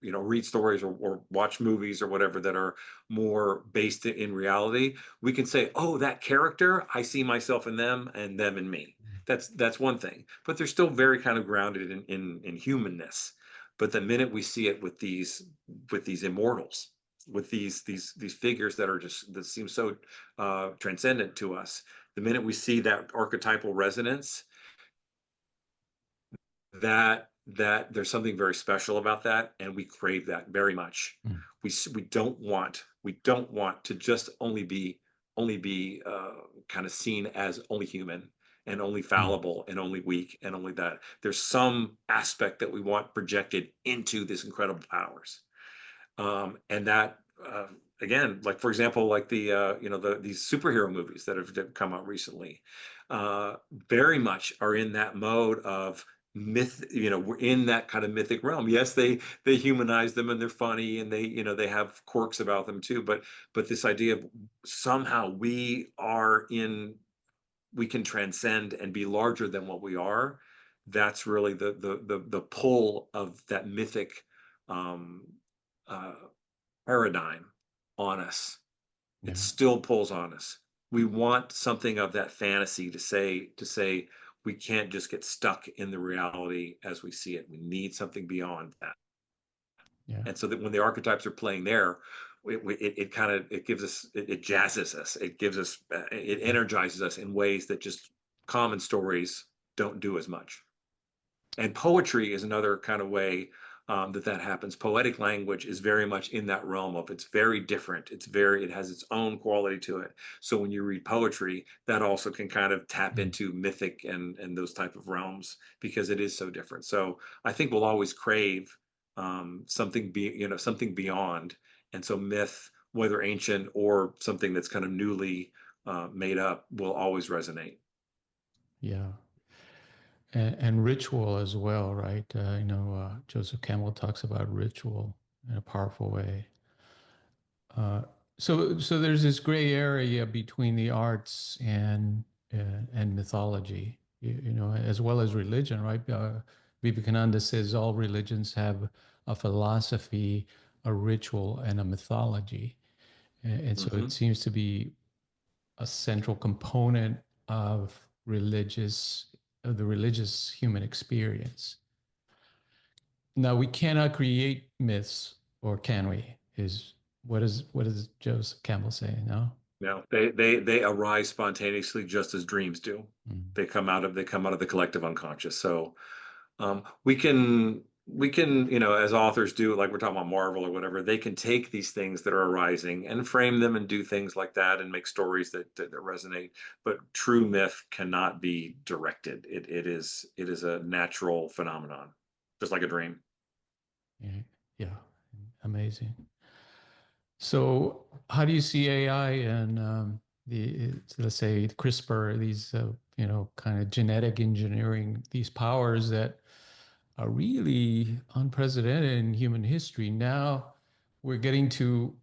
read stories or watch movies or whatever that are more based in reality, we can say, oh, that character, I see myself in them and them in me. That's one thing, but they're still very kind of grounded in humanness. But the minute we see it with these immortals, with these figures that seem so transcendent to us, the minute we see that archetypal resonance, that there's something very special about that, and we crave that very much. Mm. We don't want to just only be kind of seen as only human and only Mm. fallible and only weak and only that. There's some aspect that we want projected into this incredible powers, and that again, like for example, like these superhero movies that have come out recently, very much are in that mode of myth, we're in that kind of mythic realm. Yes, they humanize them and they're funny and they have quirks about them too, but this idea of somehow we can transcend and be larger than what we are. That's really the pull of that mythic um, uh, paradigm on us. It Yeah. still pulls on us. We want something of that fantasy to say we can't just get stuck in the reality as we see it. We need something beyond that. Yeah. And so that when the archetypes are playing there, it kind of it gives us it jazzes us. It gives us it energizes us in ways that just common stories don't do as much. And poetry is another kind of way that happens. Poetic language is very much in that realm of it's very different. It has its own quality to it. So when you read poetry, that also can kind of tap Mm. into mythic and those type of realms because it is so different. So I think we'll always crave something beyond. And so myth, whether ancient or something that's kind of newly made up, will always resonate. Yeah. And ritual as well, right? Joseph Campbell talks about ritual in a powerful way. Uh, so there's this gray area between the arts and mythology, as well as religion, right? Vivekananda says all religions have a philosophy, a ritual, and a mythology, and so it Hmm. seems to be a central component of the religious human experience. Now, we cannot create myths, or can we? What does Joseph Campbell say? No. No, they arise spontaneously just as dreams do. Mm. They come out of the collective unconscious. So we can as authors do, like we're talking about Marvel or whatever, they can take these things that are arising and frame them and do things like that and make stories that resonate. But true myth cannot be directed. It is a natural phenomenon, just like a dream. Yeah, yeah, amazing. So, how do you see AI and let's say CRISPR, these kind of genetic engineering, these powers that are really unprecedented in human history? Now we're getting to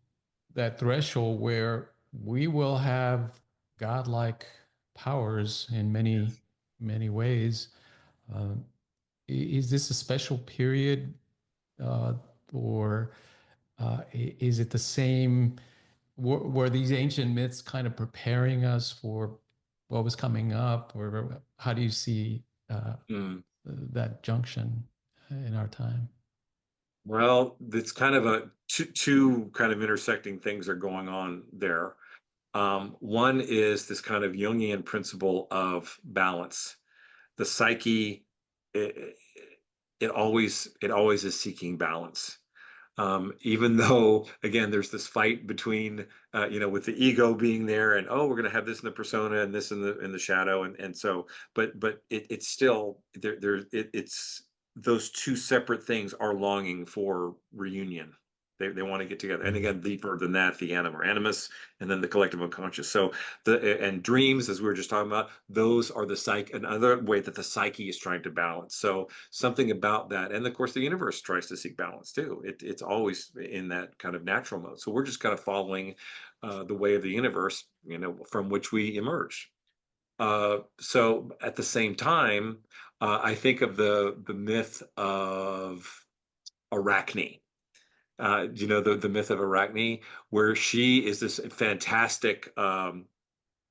that threshold where we will have godlike powers in many, many ways. Um, is this a special period, uh, or is it the same? Were these ancient myths kind of preparing us for what was coming up, or how do you see Mm. that junction in our time? Well, it's kind of a two kind of intersecting things are going on there. One is this kind of Jungian principle of balance. The psyche, it, it always is seeking balance. Even though, again, there's this fight between, with the ego being there, and oh, we're going to have this in the persona and this in the shadow, and so, but it's still it's those two separate things are longing for reunion. They want to get together, and Mm. again, deeper than that, the or animus, and then the collective unconscious. So and dreams, as we were just talking about, those are the psyche, another way that the psyche is trying to balance. So something about that, and of course, the universe tries to seek balance too. It's always in that kind of natural mode. So we're just kind of following the way of the universe, from which we emerge. So at the same time, I think of the myth of Arachne. Do you know the myth of Arachne, where she is this fantastic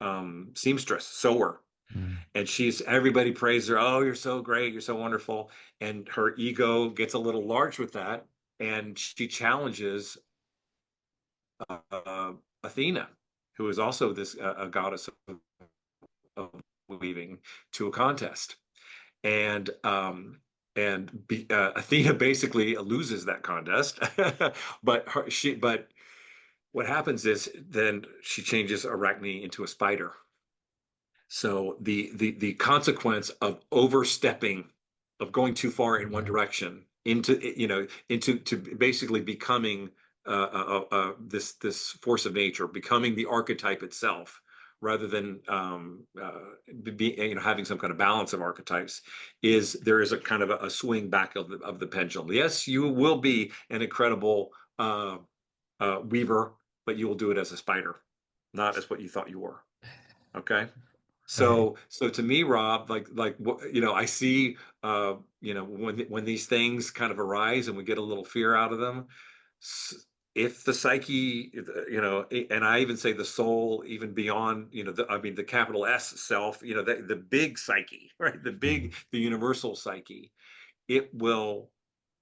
seamstress, sewer, Mm. and everybody praise her. Oh, you're so great, you're so wonderful, and her ego gets a little large with that, and she challenges uh, Athena, who is also this a goddess of weaving, to a contest, and Athena basically loses that contest. But what happens is then she changes Arachne into a spider. So the consequence of overstepping, of going too far in one Yeah. direction into to basically becoming this force of nature, becoming the archetype itself, rather than having some kind of balance of archetypes, is there is a kind of a swing back of the pendulum. Yes, you will be an incredible weaver, but you will do it as a spider, not as what you thought you were. Okay. Right. So to me, Rob, I see, when these things kind of arise and we get a little fear out of them, if the psyche, and I even say the soul, even beyond, the capital S self, the big psyche, right? Mm. The universal psyche, it will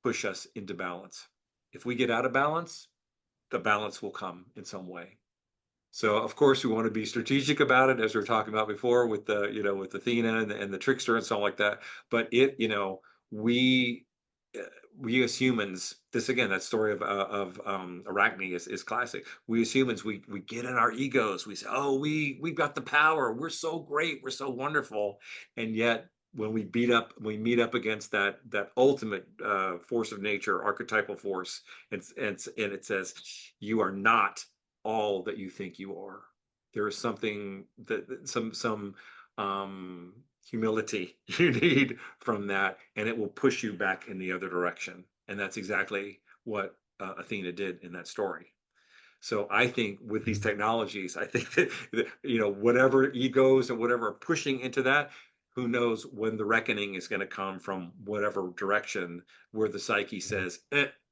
push us into balance. If we get out of balance, the balance will come in some way. So of course we want to be strategic about it, as we were talking about before, with with Athena and the trickster and stuff like that. But we uh, we as humans, this again, that story of Arachne is classic. We as humans, we get in our egos. We say, oh, we've got the power. We're so great. We're so wonderful. And yet when we meet up against that ultimate force of nature, archetypal force, and it says, you are not all that you think you are. There is something some humility you need from that, and it will push you back in the other direction. And that's exactly what Athena did in that story. So I think with these Mm. technologies, I think that whatever egos and whatever are pushing into that, who knows when the reckoning is going to come from whatever direction, where the psyche Yeah. says,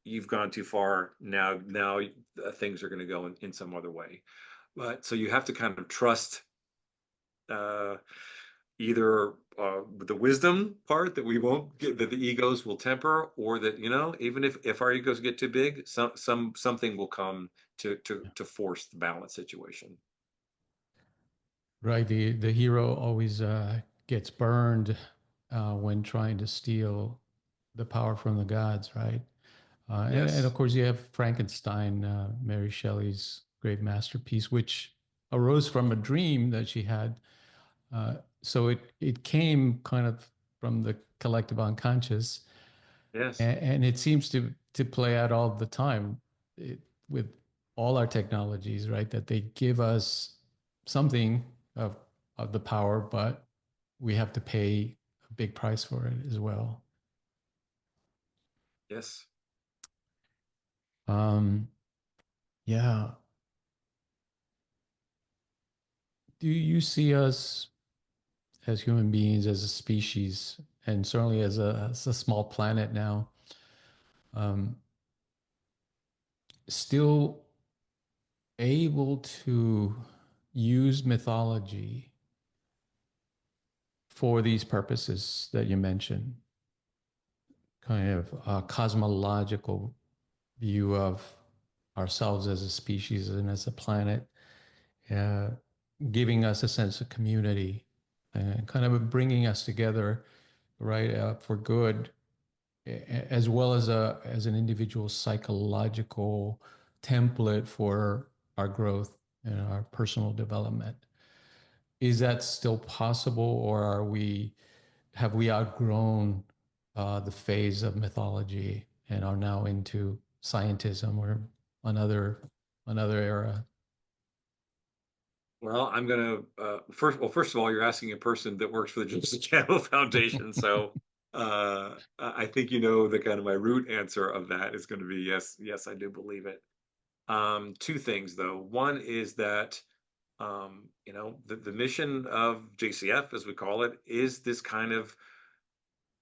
you've gone too far. Now things are going to go in some other way. But so you have to kind of trust uh, either the wisdom part, that we won't get, that the egos will temper, or that even if our egos get too big, something will come to force the balance situation. Right. The hero always gets burned when trying to steal the power from the gods, right? And of Yes. course, you have Frankenstein, Mary Shelley's great masterpiece, which arose from a dream that she had. So it came kind of from the collective unconscious, Yes. and it seems to play out all the time with all our technologies, right? That they give us something of the power, but we have to pay a big price for it as well. Yes. Um, yeah. Do you see us as human beings, as a species, and certainly as a small planet now, um, still able to use mythology for these purposes that you mentioned, kind of a cosmological view of ourselves as a species and as a planet, uh, giving us a sense of community and kind of bringing us together, right, for good, as well as as an individual psychological template for our growth and our personal development. Is that still possible, or have we outgrown the phase of mythology and are now into scientism or another another era? Well, I'm gonna first of all, you're asking a person that works for the Joseph Campbell Foundation, so I think the kind of my root answer of that is going to be yes, yes, I do believe it. Two things though. One is that the mission of JCF, as we call it, is this kind of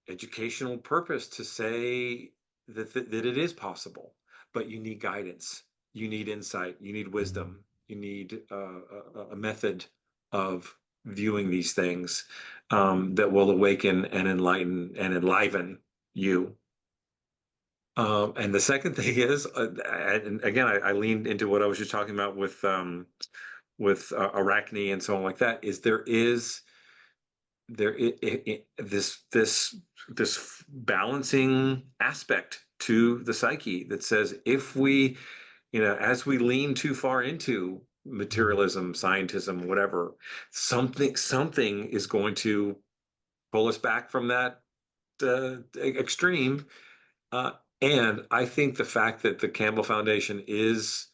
educational purpose to say that it is possible, but you need guidance, you need insight, you need Mhm. wisdom, you need a method of viewing these things that will awaken and enlighten and enliven you. And the second thing is, and again, I leaned into what I was just talking about with Arachne and so on like that. Is there this balancing aspect to the psyche that says, if we, as we lean too far into Mhm. materialism, scientism, whatever, something is going to pull us back from that extreme. uh, and I think the fact that the Campbell Foundation is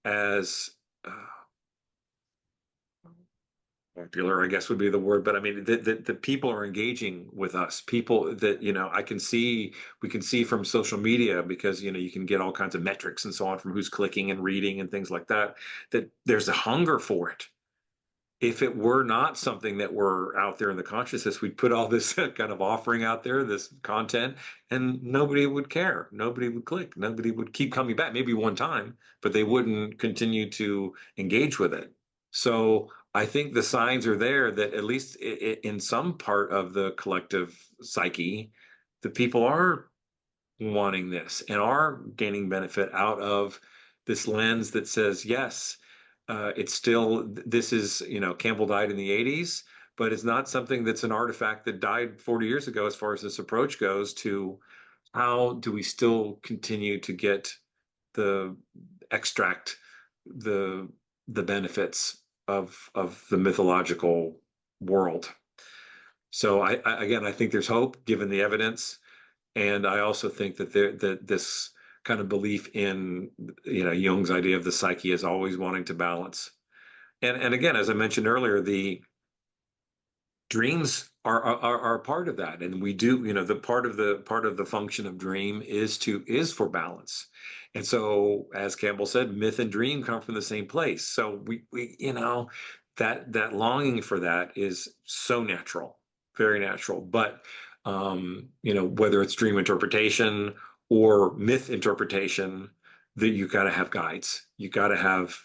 as uh, popular, I guess would be the word, but I mean, the people are engaging with us. People that, we can see from social media because, you can get all kinds of metrics and so on from who's clicking and reading and things like that, that there's a hunger for it. If it were not something that were out there in the consciousness, we'd put all this kind of offering out there, this content, and nobody would care. Nobody would click. Nobody would keep coming back, maybe one time, but they wouldn't continue to engage with it. So I think the signs are there that at least in some part of the collective psyche, the people are wanting this and are gaining benefit out of this lens that says, yes, it's still, this is, Campbell died in the 80s, but it's not something that's an artifact that died 40 years ago as far as this approach goes to how do we still continue to get the extract the benefits of the mythological world. So again, I think there's hope given the evidence. And I also think that that this kind of belief in, Jung's idea of the psyche is always wanting to balance. And again, as I mentioned earlier, the dreams are a part of that, and we do, the part of the function of dream is for balance. And so, as Campbell said, myth and dream come from the same place. So we that longing for that is so natural, very natural. But whether it's dream interpretation or myth interpretation, that you got to have guides. You got to have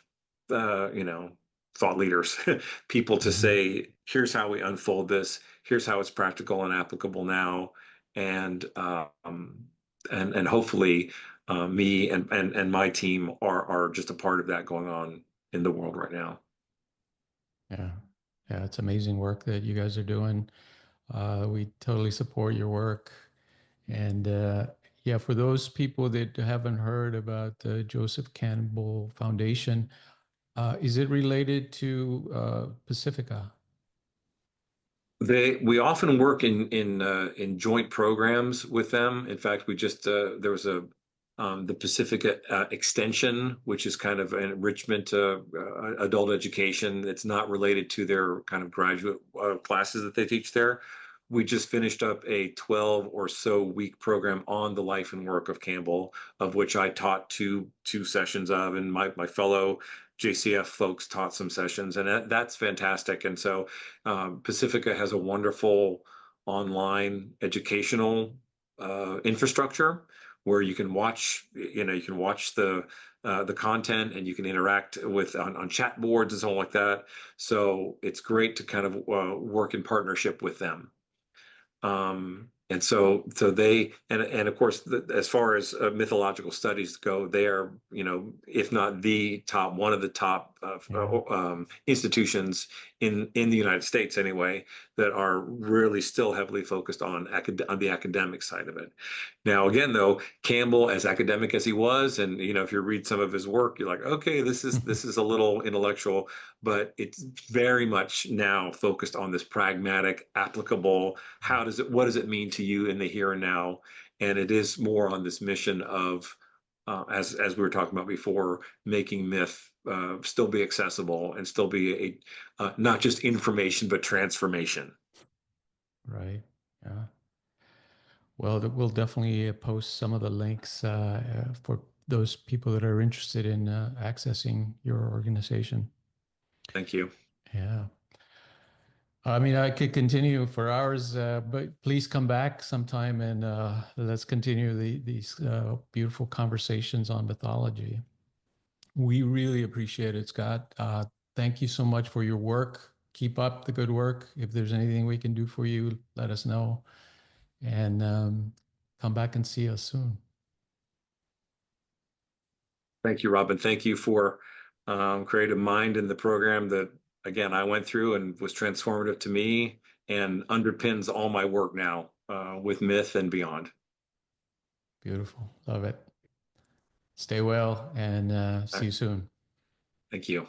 thought leaders, people to Mhm. say, here's how we unfold this, here's how it's practical and applicable now, and hopefully me and my team are just a part of that going on in the world right now. Yeah. Yeah, it's amazing work that you guys are doing. We totally support your work. And yeah, for those people that haven't heard about the Joseph Campbell Foundation, is it related to Pacifica? We often work in joint programs with them. In fact, we just there was a the Pacific Extension, which is kind of an enrichment adult education. It's not related to their kind of graduate classes that they teach there. We just finished up a 12 or so week program on the life and work of Campbell, of which I taught two sessions of, and my fellow JCF folks taught some sessions, and that's fantastic. And so Pacifica has a wonderful online educational infrastructure where you can watch, the content, and you can interact with on chat boards and so on like that. So it's great to kind of work in partnership with them. And so they, and of course, as far as mythological studies go, they are, if not the top, one of the top Yeah. institutions in the United States anyway, that are really still heavily focused on on the academic side of it. Now, again, though, Campbell, as academic as he was, and if you read some of his work, you're like, okay, this is a little intellectual, but it's very much now focused on this pragmatic, applicable. What does it mean to you in the here and now? And it is more on this mission of, as we were talking about before, making myth still be accessible and still be not just information but transformation. Right. Yeah. Well, we'll definitely post some of the links for those people that are interested in accessing your organization. Thank you. Yeah. I mean, I could continue for hours, but please come back sometime and let's continue these beautiful conversations on mythology. We really appreciate it, Scott. Thank you so much for your work. Keep up the good work. If there's anything we can do for you, let us know. And come back and see us soon. Thank you, Robin. Thank you for CreativeMind and the program that, again, I went through and was transformative to me and underpins all my work now with myth and beyond. Beautiful. Love it. Stay well and All see right. you soon. Thank you.